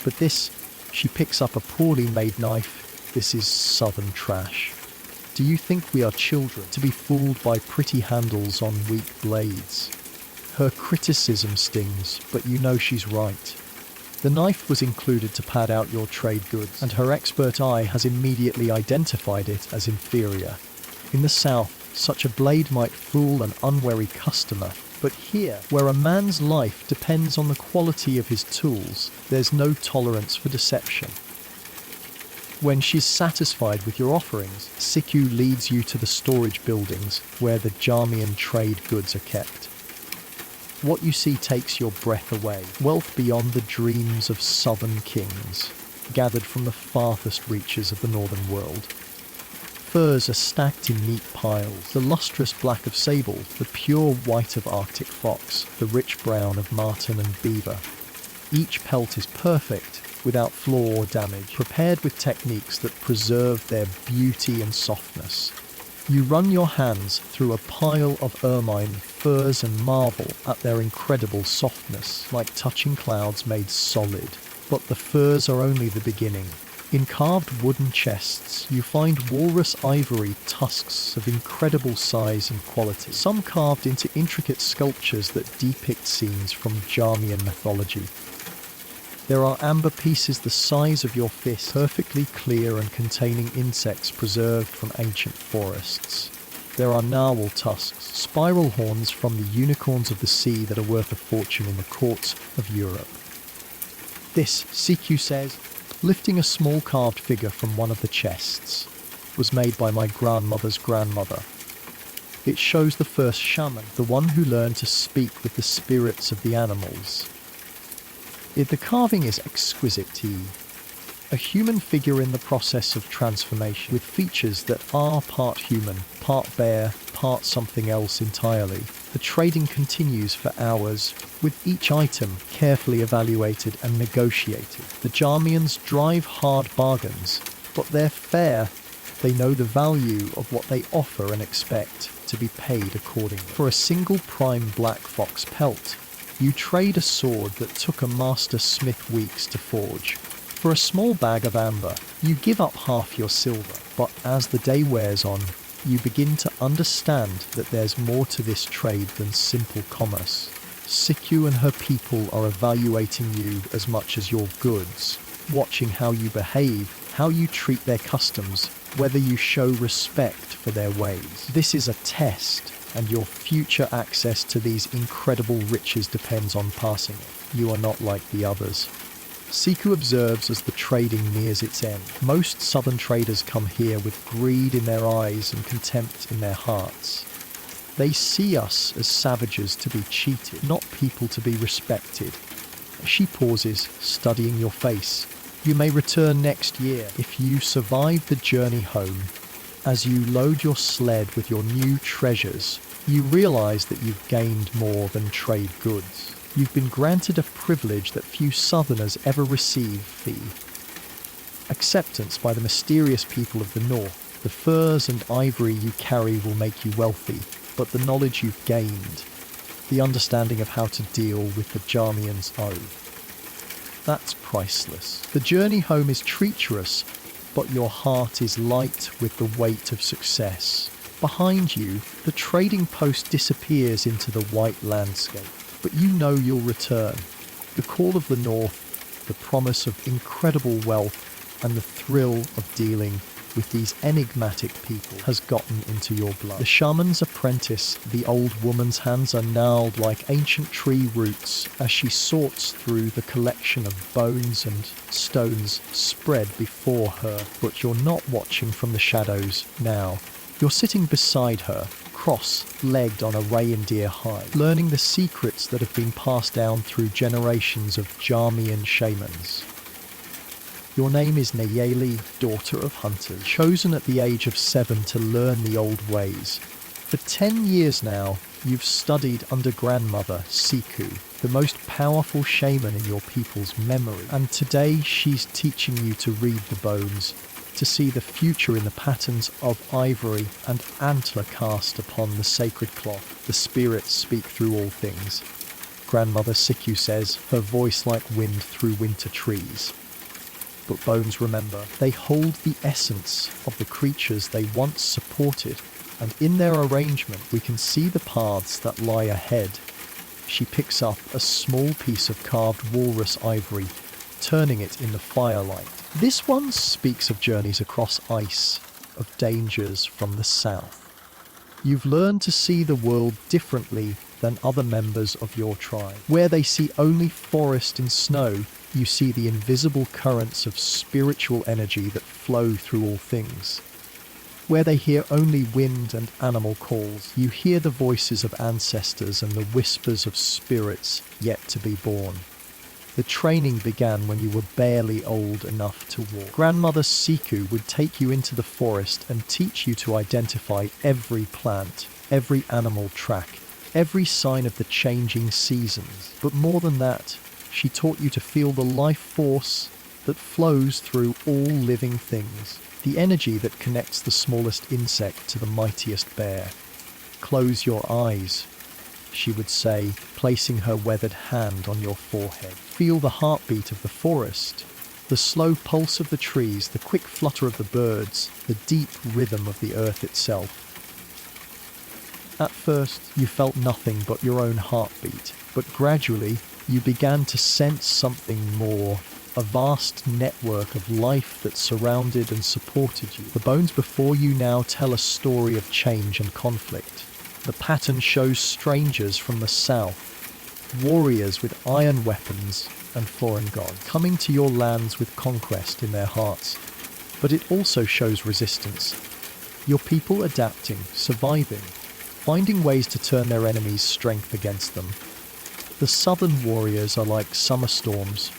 "But this," she picks up a poorly made knife, "this is southern trash. Do you think we are children to be fooled by pretty handles on weak blades?" Her criticism stings, but you know she's right. The knife was included to pad out your trade goods, and her expert eye has immediately identified it as inferior. In the south, such a blade might fool an unwary customer, but here, where a man's life depends on the quality of his tools, there's no tolerance for deception. When she's satisfied with your offerings, Siku leads you to the storage buildings where the Bjarmian trade goods are kept. What you see takes your breath away. Wealth beyond the dreams of southern kings, gathered from the farthest reaches of the northern world. Furs are stacked in neat piles, the lustrous black of sable, the pure white of Arctic fox, the rich brown of marten and beaver. Each pelt is perfect, without flaw or damage, prepared with techniques that preserve their beauty and softness. You run your hands through a pile of ermine, furs and marvel at their incredible softness, like touching clouds made solid. But the furs are only the beginning. In carved wooden chests, you find walrus ivory tusks of incredible size and quality, some carved into intricate sculptures that depict scenes from Bjarmian mythology. There are amber pieces the size of your fist, perfectly clear and containing insects preserved from ancient forests. There are narwhal tusks, spiral horns from the unicorns of the sea that are worth a fortune in the courts of Europe. This, CQ says, lifting a small carved figure from one of the chests, was made by my grandmother's grandmother. It shows the first shaman, the one who learned to speak with the spirits of the animals. The carving is exquisite. A human figure in the process of transformation, with features that are part human, part bear, part something else entirely. The trading continues for hours, with each item carefully evaluated and negotiated. The Bjarmians drive hard bargains, but they're fair. They know the value of what they offer and expect to be paid accordingly. For a single prime black fox pelt, you trade a sword that took a master smith weeks to forge. For a small bag of amber, you give up half your silver. But as the day wears on, you begin to understand that there's more to this trade than simple commerce. Sikyu and her people are evaluating you as much as your goods, watching how you behave, how you treat their customs, whether you show respect for their ways. This is a test, and your future access to these incredible riches depends on passing it. You are not like the others. Siku observes as the trading nears its end. Most southern traders come here with greed in their eyes and contempt in their hearts. They see us as savages to be cheated, not people to be respected. She pauses, studying your face. You may return next year if you survive the journey home. As you load your sled with your new treasures, you realize that you've gained more than trade goods. You've been granted a privilege that few southerners ever receive, the acceptance by the mysterious people of the north. The furs and ivory you carry will make you wealthy, but the knowledge you've gained, the understanding of how to deal with the Bjarmians' that's priceless. The journey home is treacherous, but your heart is light with the weight of success. Behind you, the trading post disappears into the white landscape, but you know you'll return. The call of the north, the promise of incredible wealth, and the thrill of dealing with these enigmatic people has gotten into your blood. The shaman's apprentice, the old woman's hands are gnarled like ancient tree roots as she sorts through the collection of bones and stones spread before her. But you're not watching from the shadows now. You're sitting beside her, cross-legged on a reindeer hide, learning the secrets that have been passed down through generations of Bjarmian shamans. Your name is Nayeli, daughter of hunters, chosen at the age of 7 to learn the old ways. For 10 years now, you've studied under grandmother Siku, the most powerful shaman in your people's memory. And today she's teaching you to read the bones, to see the future in the patterns of ivory and antler cast upon the sacred cloth. The spirits speak through all things. Grandmother Siku says, her voice like wind through winter trees. But bones remember, they hold the essence of the creatures they once supported, and in their arrangement we can see the paths that lie ahead. She picks up a small piece of carved walrus ivory, turning it in the firelight. This one speaks of journeys across ice, of dangers from the south. You've learned to see the world differently than other members of your tribe. Where they see only forest and snow, you see the invisible currents of spiritual energy that flow through all things. where they hear only wind and animal calls. You hear the voices of ancestors and the whispers of spirits yet to be born. The training began when you were barely old enough to walk. Grandmother Siku would take you into the forest and teach you to identify every plant, every animal track, every sign of the changing seasons. But more than that, she taught you to feel the life force that flows through all living things, the energy that connects the smallest insect to the mightiest bear. Close your eyes, she would say, placing her weathered hand on your forehead. Feel the heartbeat of the forest, the slow pulse of the trees, the quick flutter of the birds, the deep rhythm of the earth itself. At first, you felt nothing but your own heartbeat, but gradually, you began to sense something more, a vast network of life that surrounded and supported you. The bones before you now tell a story of change and conflict. The pattern shows strangers from the south, warriors with iron weapons and foreign gods, coming to your lands with conquest in their hearts. But it also shows resistance. Your people adapting, surviving, finding ways to turn their enemies' strength against them. The southern warriors are like summer storms.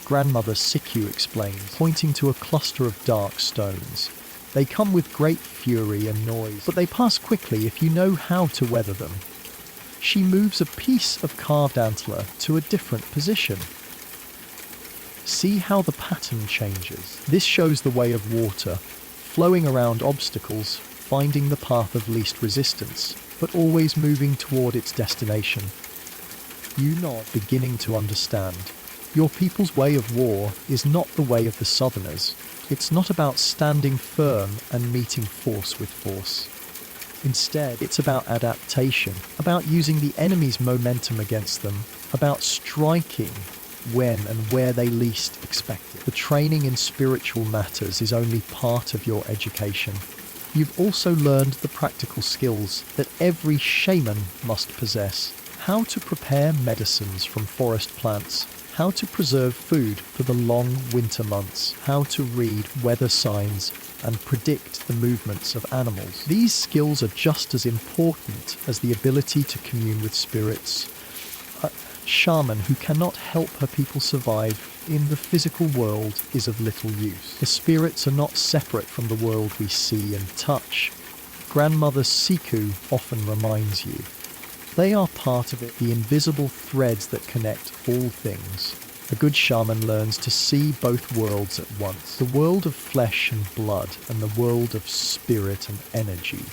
Grandmother Siku explains, pointing to a cluster of dark stones. They come with great fury and noise, but they pass quickly if you know how to weather them. She moves a piece of carved antler to a different position. See how the pattern changes. This shows the way of water, flowing around obstacles, finding the path of least resistance, but always moving toward its destination. You nod, beginning to understand. Your people's way of war is not the way of the Southerners. It's not about standing firm and meeting force with force. Instead, it's about adaptation, about using the enemy's momentum against them, about striking when and where they least expect it. The training in spiritual matters is only part of your education. You've also learned the practical skills that every shaman must possess. How to prepare medicines from forest plants, how to preserve food for the long winter months, how to read weather signs and predict the movements of animals. These skills are just as important as the ability to commune with spirits. A shaman who cannot help her people survive in the physical world is of little use. The spirits are not separate from the world we see and touch. Grandmother Siku often reminds you. They are part of it, the invisible threads that connect all things. A good shaman learns to see both worlds at once, the world of flesh and blood and the world of spirit and energy.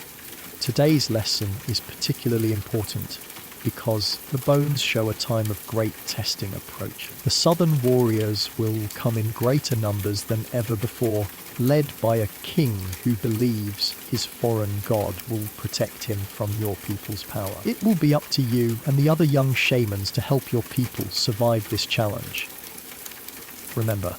Today's lesson is particularly important because the bones show a time of great testing approaching. The southern warriors will come in greater numbers than ever before, led by a king who believes his foreign god will protect him from your people's power. It will be up to you and the other young shamans to help your people survive this challenge. Remember,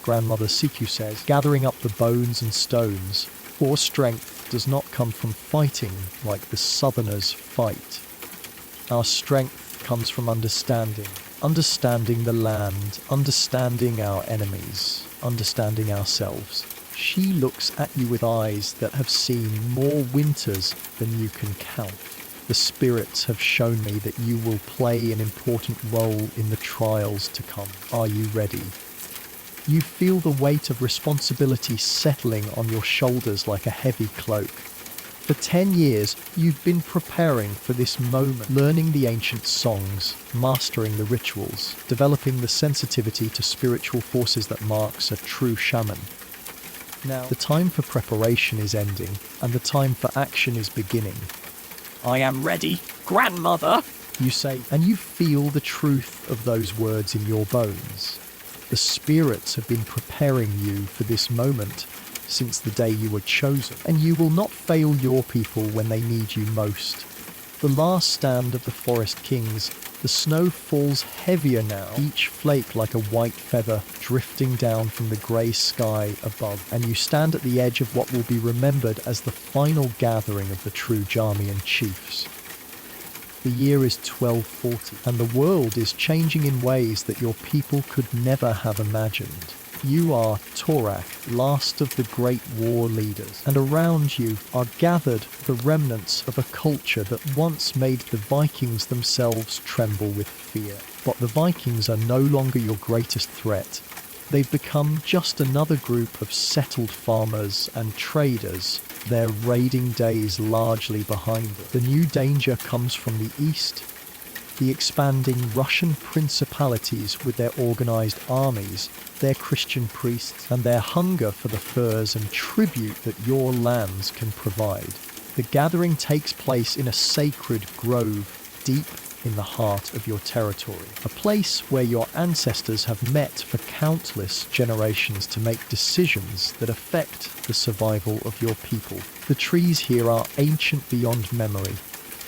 Grandmother Siku says, gathering up the bones and stones, our strength does not come from fighting like the southerners fight. Our strength comes from understanding the land, understanding our enemies, understanding ourselves. She looks at you with eyes that have seen more winters than you can count. The spirits have shown me that you will play an important role in the trials to come. Are you ready? You feel the weight of responsibility settling on your shoulders like a heavy cloak. For 10 years, you've been preparing for this moment, learning the ancient songs, mastering the rituals, developing the sensitivity to spiritual forces that marks a true shaman. Now, the time for preparation is ending, and the time for action is beginning. I am ready, Grandmother, you say, and you feel the truth of those words in your bones. The spirits have been preparing you for this moment since the day you were chosen, and you will not fail your people when they need you most. The last stand of the forest kings, the snow falls heavier now, each flake like a white feather drifting down from the grey sky above, and you stand at the edge of what will be remembered as the final gathering of the true Bjarmian chiefs. The year is 1240, and the world is changing in ways that your people could never have imagined. You are Torak, last of the great war leaders, and around you are gathered the remnants of a culture that once made the Vikings themselves tremble with fear. But the Vikings are no longer your greatest threat. They've become just another group of settled farmers and traders, their raiding days largely behind them. The new danger comes from the east. The expanding Russian principalities with their organized armies, their Christian priests, and their hunger for the furs and tribute that your lands can provide. The gathering takes place in a sacred grove deep in the heart of your territory, a place where your ancestors have met for countless generations to make decisions that affect the survival of your people. The trees here are ancient beyond memory,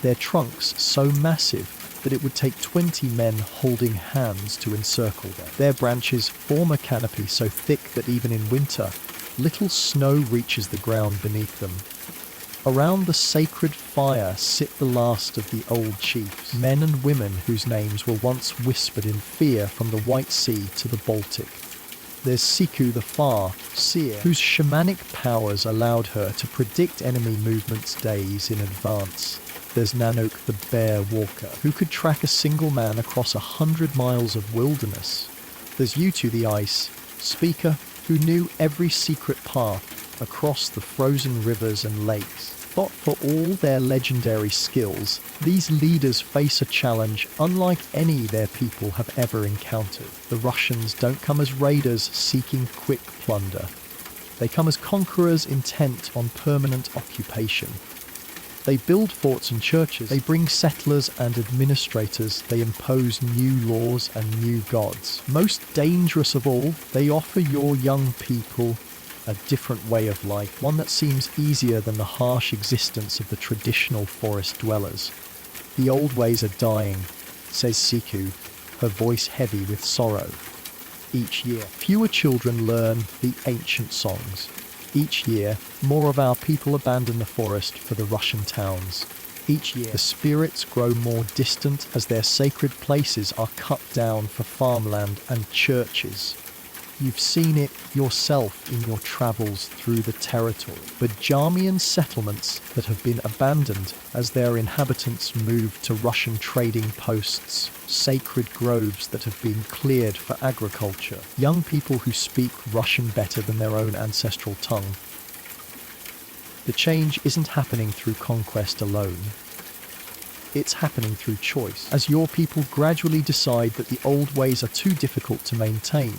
their trunks so massive that it would take 20 men holding hands to encircle them. Their branches form a canopy so thick that even in winter, little snow reaches the ground beneath them. Around the sacred fire sit the last of the old chiefs, men and women whose names were once whispered in fear from the White Sea to the Baltic. There's Siku the Far-Seer, whose shamanic powers allowed her to predict enemy movements days in advance. There's Nanook the Bear Walker, who could track a single man across 100 miles of wilderness. There's Yutu the Ice Speaker, who knew every secret path across the frozen rivers and lakes. But for all their legendary skills, these leaders face a challenge unlike any their people have ever encountered. The Russians don't come as raiders seeking quick plunder. They come as conquerors intent on permanent occupation. They build forts and churches, they bring settlers and administrators, they impose new laws and new gods. Most dangerous of all, they offer your young people a different way of life, one that seems easier than the harsh existence of the traditional forest dwellers. The old ways are dying, says Siku, her voice heavy with sorrow. Each year, fewer children learn the ancient songs. Each year, more of our people abandon the forest for the Russian towns. Each year, the spirits grow more distant as their sacred places are cut down for farmland and churches. You've seen it yourself in your travels through the territory. Bjarmian settlements that have been abandoned as their inhabitants moved to Russian trading posts, sacred groves that have been cleared for agriculture, young people who speak Russian better than their own ancestral tongue. The change isn't happening through conquest alone. It's happening through choice, as your people gradually decide that the old ways are too difficult to maintain.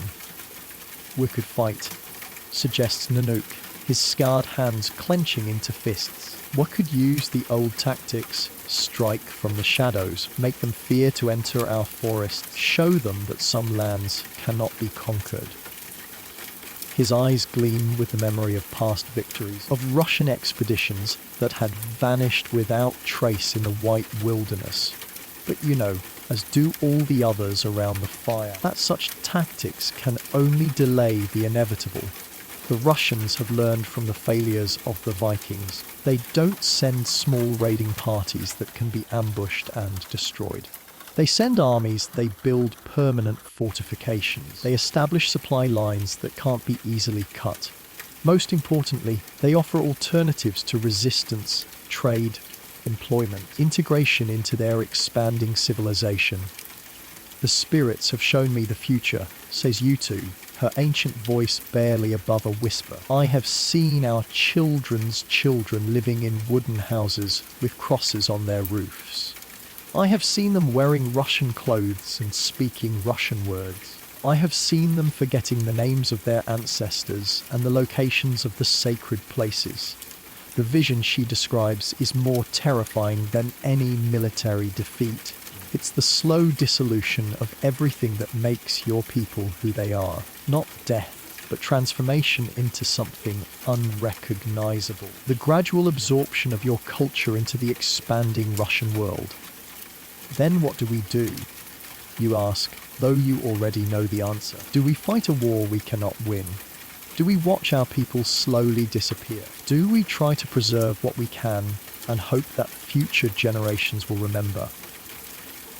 We could fight, suggests Nanook, his scarred hands clenching into fists. We could use the old tactics, strike from the shadows, make them fear to enter our forests, show them that some lands cannot be conquered. His eyes gleam with the memory of past victories, of Russian expeditions that had vanished without trace in the white wilderness. But you know, as do all the others around the fire, that such tactics can only delay the inevitable. The Russians have learned from the failures of the Vikings. They don't send small raiding parties that can be ambushed and destroyed. They send armies, they build permanent fortifications. They establish supply lines that can't be easily cut. Most importantly, they offer alternatives to resistance, trade, employment, integration into their expanding civilization. The spirits have shown me the future, says Yutu, her ancient voice barely above a whisper. I have seen our children's children living in wooden houses with crosses on their roofs. I have seen them wearing Russian clothes and speaking Russian words. I have seen them forgetting the names of their ancestors and the locations of the sacred places. The vision she describes is more terrifying than any military defeat. It's the slow dissolution of everything that makes your people who they are. Not death, but transformation into something unrecognizable. The gradual absorption of your culture into the expanding Russian world. Then what do we do? You ask, though you already know the answer. Do we fight a war we cannot win? Do we watch our people slowly disappear? Do we try to preserve what we can and hope that future generations will remember?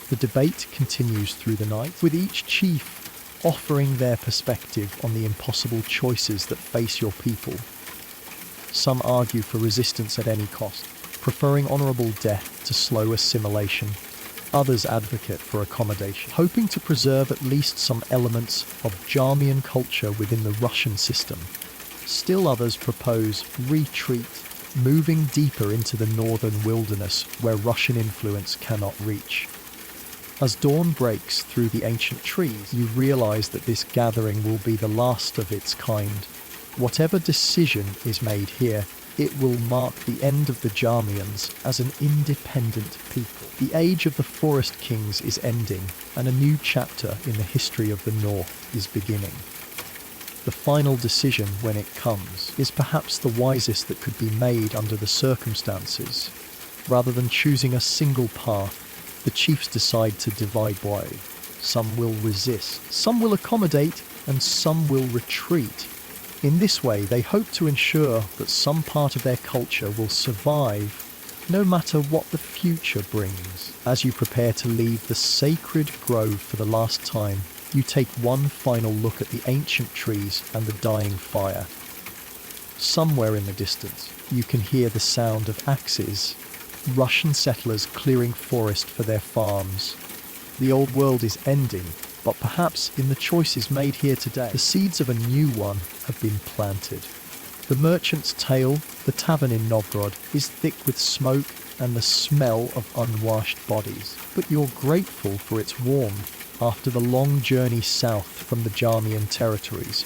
The debate continues through the night, with each chief offering their perspective on the impossible choices that face your people. Some argue for resistance at any cost, preferring honorable death to slow assimilation. Others advocate for accommodation, hoping to preserve at least some elements of Bjarmian culture within the Russian system. Still others propose retreat, moving deeper into the northern wilderness where Russian influence cannot reach. As dawn breaks through the ancient trees, you realize that this gathering will be the last of its kind. Whatever decision is made here, it will mark the end of the Bjarmians as an independent people. The age of the Forest Kings is ending, and a new chapter in the history of the North is beginning. The final decision, when it comes, is perhaps the wisest that could be made under the circumstances. Rather than choosing a single path, the chiefs decide to divide way. Some will resist, some will accommodate, and some will retreat. In this way, they hope to ensure that some part of their culture will survive, no matter what the future brings. As you prepare to leave the sacred grove for the last time, you take one final look at the ancient trees and the dying fire. Somewhere in the distance, you can hear the sound of axes, Russian settlers clearing forest for their farms. The old world is ending, but perhaps in the choices made here today, the seeds of a new one have been planted. The merchant's tale, the tavern in Novgorod, is thick with smoke and the smell of unwashed bodies. But you're grateful for its warmth after the long journey south from the Bjarmian territories.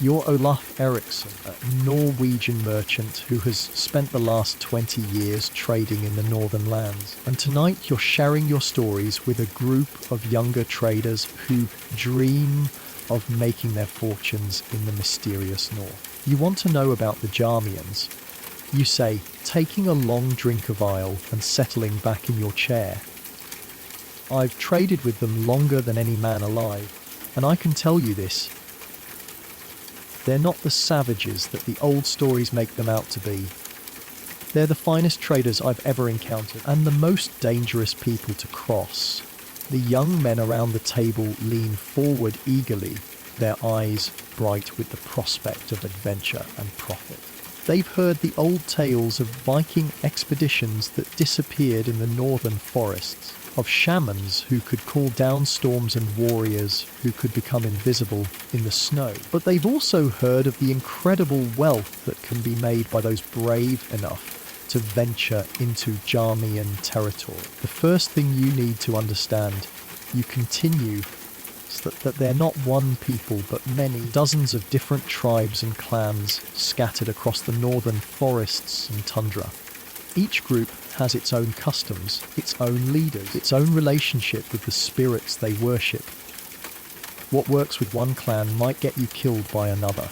You're Olaf Eriksson, a Norwegian merchant who has spent the last 20 years trading in the northern lands. And tonight you're sharing your stories with a group of younger traders who dream of making their fortunes in the mysterious north. You want to know about the Bjarmians. You say, taking a long drink of ale and settling back in your chair. I've traded with them longer than any man alive, and I can tell you this. They're not the savages that the old stories make them out to be. They're the finest traders I've ever encountered, and the most dangerous people to cross. The young men around the table lean forward eagerly, their eyes bright with the prospect of adventure and profit. They've heard the old tales of Viking expeditions that disappeared in the northern forests, of shamans who could call down storms and warriors who could become invisible in the snow. But they've also heard of the incredible wealth that can be made by those brave enough to venture into Bjarmian territory. The first thing you need to understand, you continue, is that they're not one people but many, dozens of different tribes and clans scattered across the northern forests and tundra. Each group has its own customs, its own leaders, its own relationship with the spirits they worship. What works with one clan might get you killed by another.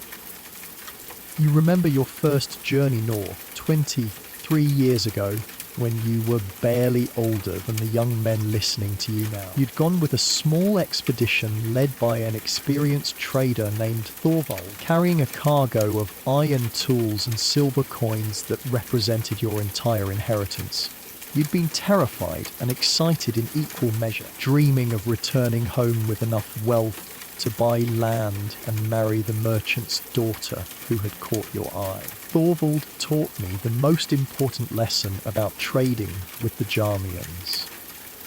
You remember your first journey north 23 years ago when you were barely older than the young men listening to you now. You'd gone with a small expedition led by an experienced trader named Thorvald, carrying a cargo of iron tools and silver coins that represented your entire inheritance. You'd been terrified and excited in equal measure, dreaming of returning home with enough wealth to buy land and marry the merchant's daughter who had caught your eye. Thorvald taught me the most important lesson about trading with the Bjarmians.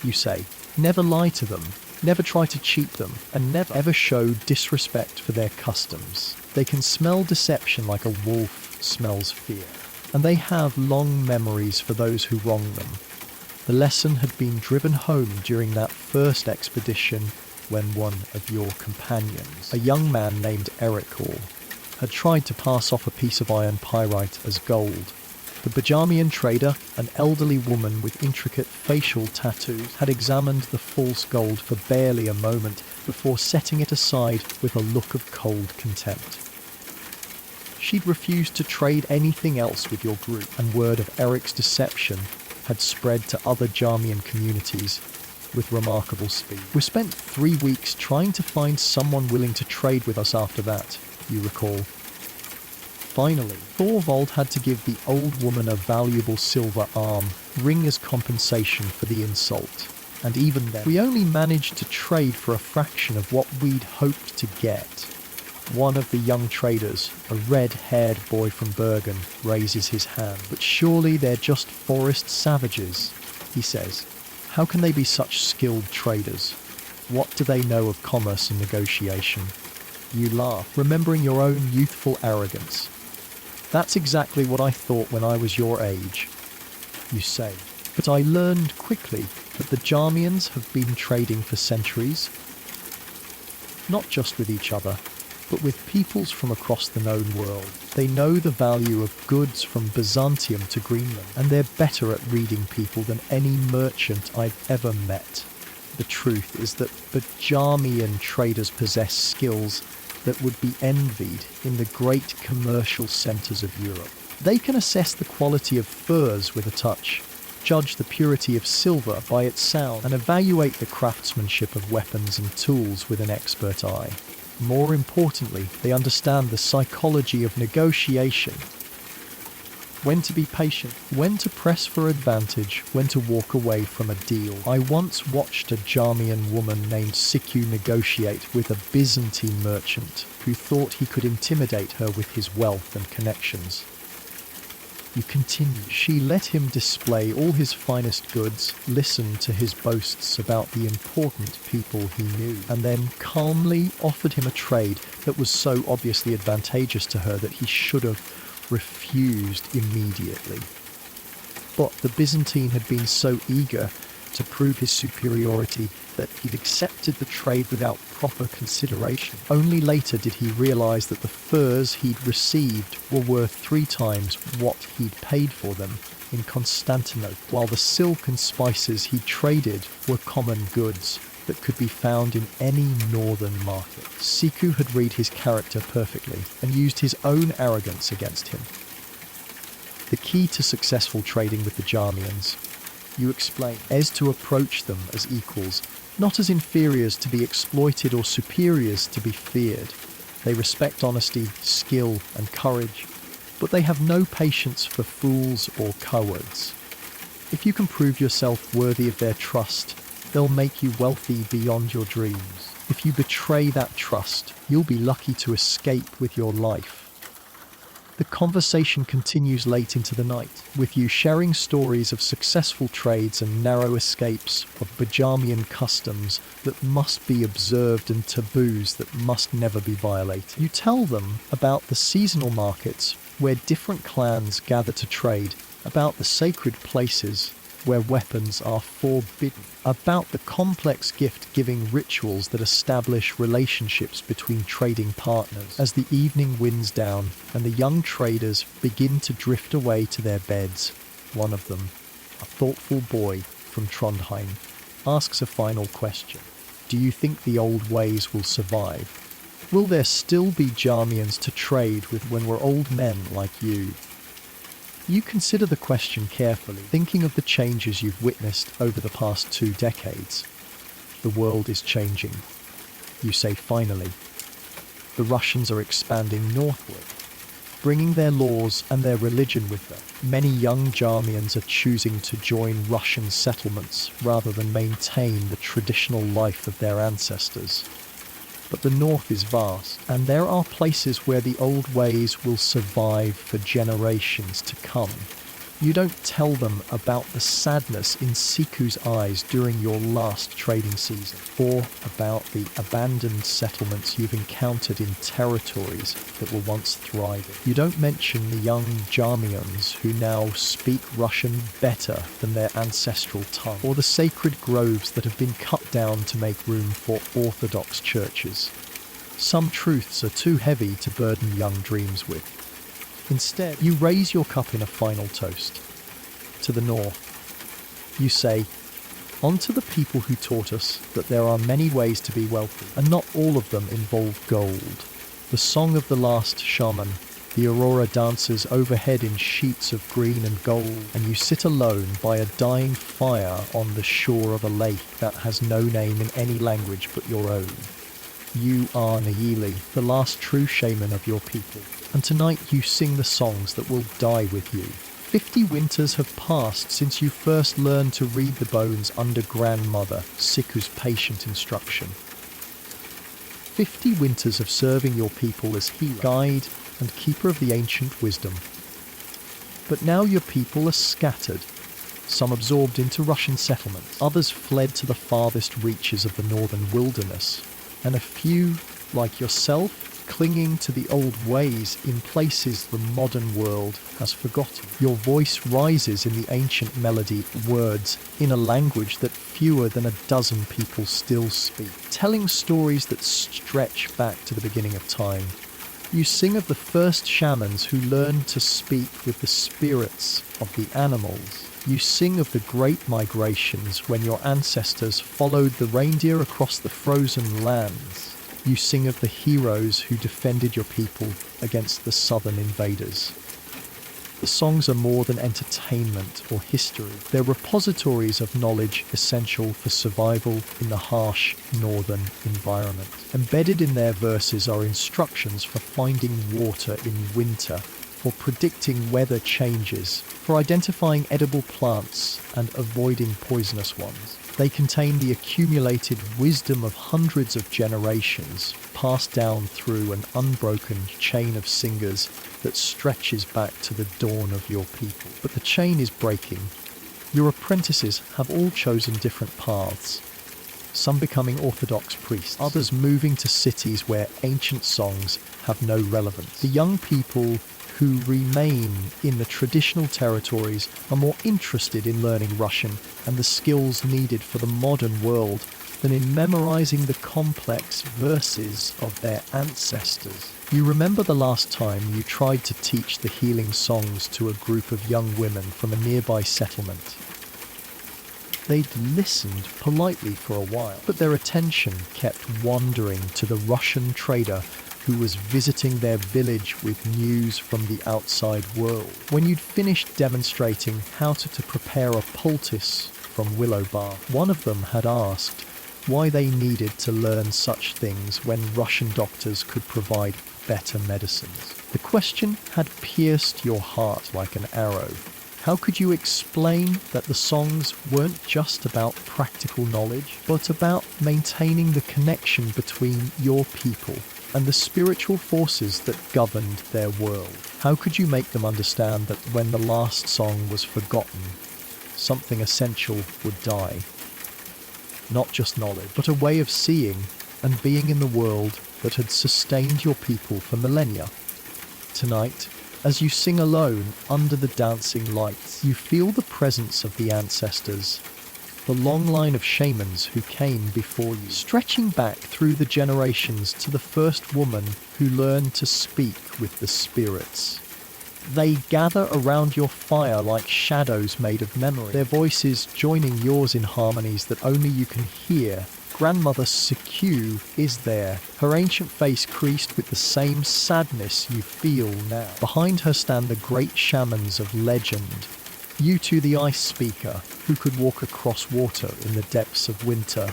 You say, never lie to them, never try to cheat them, and never ever show disrespect for their customs. They can smell deception like a wolf smells fear, and they have long memories for those who wrong them. The lesson had been driven home during that first expedition when one of your companions, a young man named Eric, had tried to pass off a piece of iron pyrite as gold. The Bjarmian trader, an elderly woman with intricate facial tattoos, had examined the false gold for barely a moment before setting it aside with a look of cold contempt. She'd refused to trade anything else with your group, and word of Eric's deception had spread to other Bjarmian communities with remarkable speed. We spent 3 weeks trying to find someone willing to trade with us after that, you recall. Finally, Thorvald had to give the old woman a valuable silver arm ring as compensation for the insult. And even then, we only managed to trade for a fraction of what we'd hoped to get. One of the young traders, a red-haired boy from Bergen, raises his hand. But surely they're just forest savages, he says. How can they be such skilled traders? What do they know of commerce and negotiation? You laugh, remembering your own youthful arrogance. That's exactly what I thought when I was your age, you say. But I learned quickly that the Bjarmians have been trading for centuries, not just with each other, but with peoples from across the known world. They know the value of goods from Byzantium to Greenland, and they're better at reading people than any merchant I've ever met. The truth is that the Bjarmian traders possess skills that would be envied in the great commercial centres of Europe. They can assess the quality of furs with a touch, judge the purity of silver by its sound, and evaluate the craftsmanship of weapons and tools with an expert eye. More importantly, they understand the psychology of negotiation. When to be patient, when to press for advantage, when to walk away from a deal. I once watched a Bjarmian woman named Siku negotiate with a Byzantine merchant who thought he could intimidate her with his wealth and connections. You continue. She let him display all his finest goods, listened to his boasts about the important people he knew, and then calmly offered him a trade that was so obviously advantageous to her that he should have refused immediately. But the Byzantine had been so eager to prove his superiority that he'd accepted the trade without proper consideration. Only later did he realise that the furs he'd received were worth 3 times what he'd paid for them in Constantinople, while the silk and spices he'd traded were common goods that could be found in any northern market. Siku had read his character perfectly and used his own arrogance against him. The key to successful trading with the Bjarmians, you explain, is to approach them as equals, not as inferiors to be exploited or superiors to be feared. They respect honesty, skill, and courage, but they have no patience for fools or cowards. If you can prove yourself worthy of their trust, they'll make you wealthy beyond your dreams. If you betray that trust, you'll be lucky to escape with your life. The conversation continues late into the night, with you sharing stories of successful trades and narrow escapes of Bjarmian customs that must be observed and taboos that must never be violated. You tell them about the seasonal markets where different clans gather to trade, about the sacred places where weapons are forbidden, about the complex gift-giving rituals that establish relationships between trading partners. As the evening winds down and the young traders begin to drift away to their beds, one of them, a thoughtful boy from Trondheim, asks a final question. Do you think the old ways will survive? Will there still be Bjarmians to trade with when we're old men like you? You consider the question carefully, thinking of the changes you've witnessed over the past 2 decades. The world is changing. You say finally. The Russians are expanding northward, bringing their laws and their religion with them. Many young Bjarmians are choosing to join Russian settlements rather than maintain the traditional life of their ancestors. But the north is vast, and there are places where the old ways will survive for generations to come. You don't tell them about the sadness in Siku's eyes during your last trading season, or about the abandoned settlements you've encountered in territories that were once thriving. You don't mention the young Bjarmians who now speak Russian better than their ancestral tongue, or the sacred groves that have been cut down to make room for Orthodox churches. Some truths are too heavy to burden young dreams with. Instead, you raise your cup in a final toast. To the north, you say, on to the people who taught us that there are many ways to be wealthy, and not all of them involve gold. The song of the last shaman, the aurora dances overhead in sheets of green and gold, and you sit alone by a dying fire on the shore of a lake that has no name in any language but your own. You are Nayeli, the last true shaman of your people, and tonight you sing the songs that will die with you. 50 winters have passed since you first learned to read the bones under Grandmother Siku's patient instruction. 50 winters of serving your people as healer, guide, and keeper of the ancient wisdom. But now your people are scattered, some absorbed into Russian settlements, others fled to the farthest reaches of the northern wilderness, and a few, like yourself, clinging to the old ways in places the modern world has forgotten. Your voice rises in the ancient melody words in a language that fewer than a dozen people still speak, telling stories that stretch back to the beginning of time. You sing of the first shamans who learned to speak with the spirits of the animals. You sing of the great migrations when your ancestors followed the reindeer across the frozen lands. You sing of the heroes who defended your people against the southern invaders. The songs are more than entertainment or history. They're repositories of knowledge essential for survival in the harsh northern environment. Embedded in their verses are instructions for finding water in winter, for predicting weather changes, for identifying edible plants and avoiding poisonous ones. They contain the accumulated wisdom of hundreds of generations, passed down through an unbroken chain of singers that stretches back to the dawn of your people. But the chain is breaking. Your apprentices have all chosen different paths, some becoming Orthodox priests, others moving to cities where ancient songs have no relevance. The young people who remain in the traditional territories are more interested in learning Russian and the skills needed for the modern world than in memorizing the complex verses of their ancestors. You remember the last time you tried to teach the healing songs to a group of young women from a nearby settlement. They'd listened politely for a while, but their attention kept wandering to the Russian trader who was visiting their village with news from the outside world. When you'd finished demonstrating how to prepare a poultice from willow bark, one of them had asked why they needed to learn such things when Russian doctors could provide better medicines. The question had pierced your heart like an arrow. How could you explain that the songs weren't just about practical knowledge, but about maintaining the connection between your people and the spiritual forces that governed their world? How could you make them understand that when the last song was forgotten, something essential would die? Not just knowledge, but a way of seeing and being in the world that had sustained your people for millennia. Tonight, as you sing alone under the dancing lights, you feel the presence of the ancestors, the long line of shamans who came before you, stretching back through the generations to the first woman who learned to speak with the spirits. They gather around your fire like shadows made of memory, their voices joining yours in harmonies that only you can hear. Grandmother Siku is there, her ancient face creased with the same sadness you feel now. Behind her stand the great shamans of legend. You too, the ice speaker, who could walk across water in the depths of winter.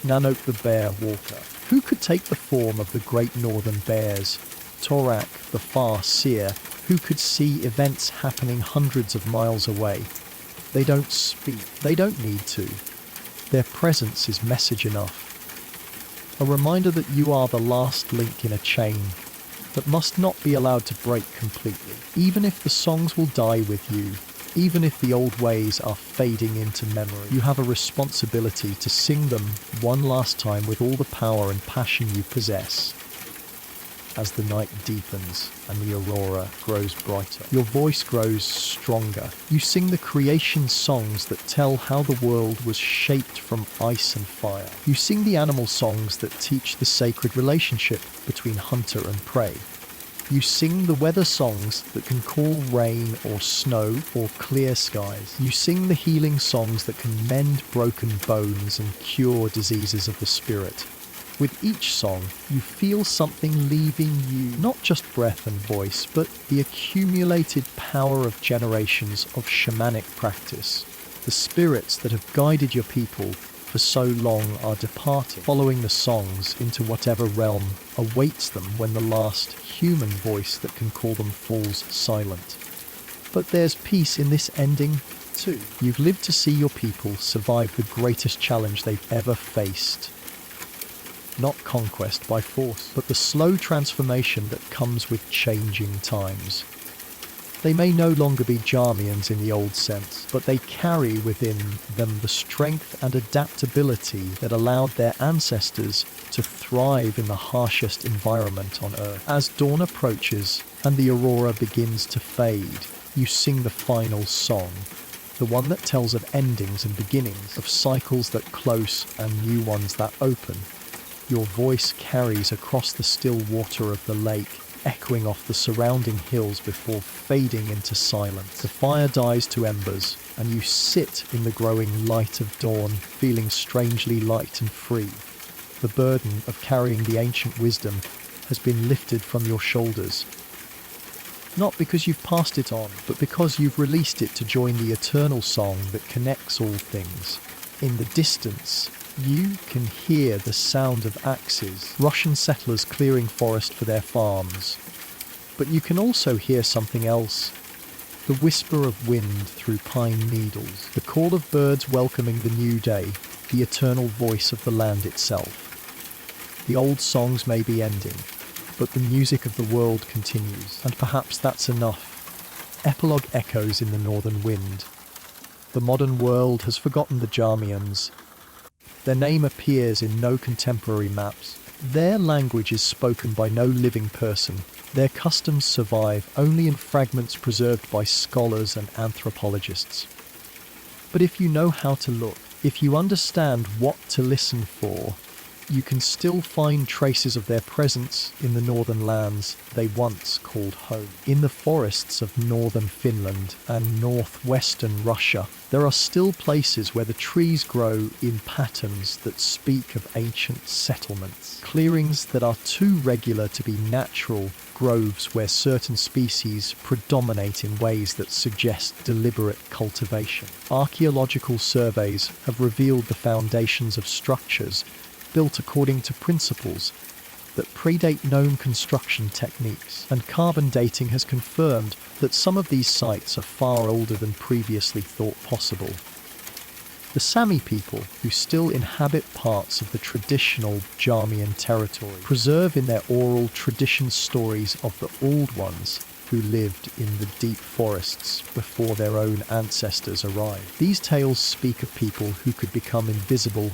Nanoke the bear walker, who could take the form of the great northern bears. Torak the far seer, who could see events happening hundreds of miles away. They don't speak, they don't need to. Their presence is message enough. A reminder that you are the last link in a chain that must not be allowed to break completely. Even if the songs will die with you, even if the old ways are fading into memory, you have a responsibility to sing them one last time with all the power and passion you possess. As the night deepens and the aurora grows brighter, your voice grows stronger. You sing the creation songs that tell how the world was shaped from ice and fire. You sing the animal songs that teach the sacred relationship between hunter and prey. You sing the weather songs that can call rain or snow or clear skies. You sing the healing songs that can mend broken bones and cure diseases of the spirit. With each song, you feel something leaving you, not just breath and voice, but the accumulated power of generations of shamanic practice. The spirits that have guided your people for so long are departing, following the songs into whatever realm awaits them when the last human voice that can call them falls silent. But there's peace in this ending, too. You've lived to see your people survive the greatest challenge they've ever faced. Not conquest by force, but the slow transformation that comes with changing times. They may no longer be Bjarmians in the old sense, but they carry within them the strength and adaptability that allowed their ancestors to thrive in the harshest environment on Earth. As dawn approaches and the aurora begins to fade, you sing the final song, the one that tells of endings and beginnings, of cycles that close and new ones that open. Your voice carries across the still water of the lake, echoing off the surrounding hills before fading into silence. The fire dies to embers, and you sit in the growing light of dawn, feeling strangely light and free. The burden of carrying the ancient wisdom has been lifted from your shoulders. Not because you've passed it on, but because you've released it to join the eternal song that connects all things. In the distance, you can hear the sound of axes, Russian settlers clearing forest for their farms. But you can also hear something else. The whisper of wind through pine needles, the call of birds welcoming the new day, the eternal voice of the land itself. The old songs may be ending, but the music of the world continues, and perhaps that's enough. Epilogue echoes in the northern wind. The modern world has forgotten the Bjarmians. Their name appears in no contemporary maps. Their language is spoken by no living person. Their customs survive only in fragments preserved by scholars and anthropologists. But if you know how to look, if you understand what to listen for, you can still find traces of their presence in the northern lands they once called home. In the forests of northern Finland and northwestern Russia, there are still places where the trees grow in patterns that speak of ancient settlements. Clearings that are too regular to be natural, groves where certain species predominate in ways that suggest deliberate cultivation. Archaeological surveys have revealed the foundations of structures built according to principles that predate known construction techniques, and carbon dating has confirmed that some of these sites are far older than previously thought possible. The Sami people, who still inhabit parts of the traditional Bjarmian territory, preserve in their oral tradition stories of the old ones who lived in the deep forests before their own ancestors arrived. These tales speak of people who could become invisible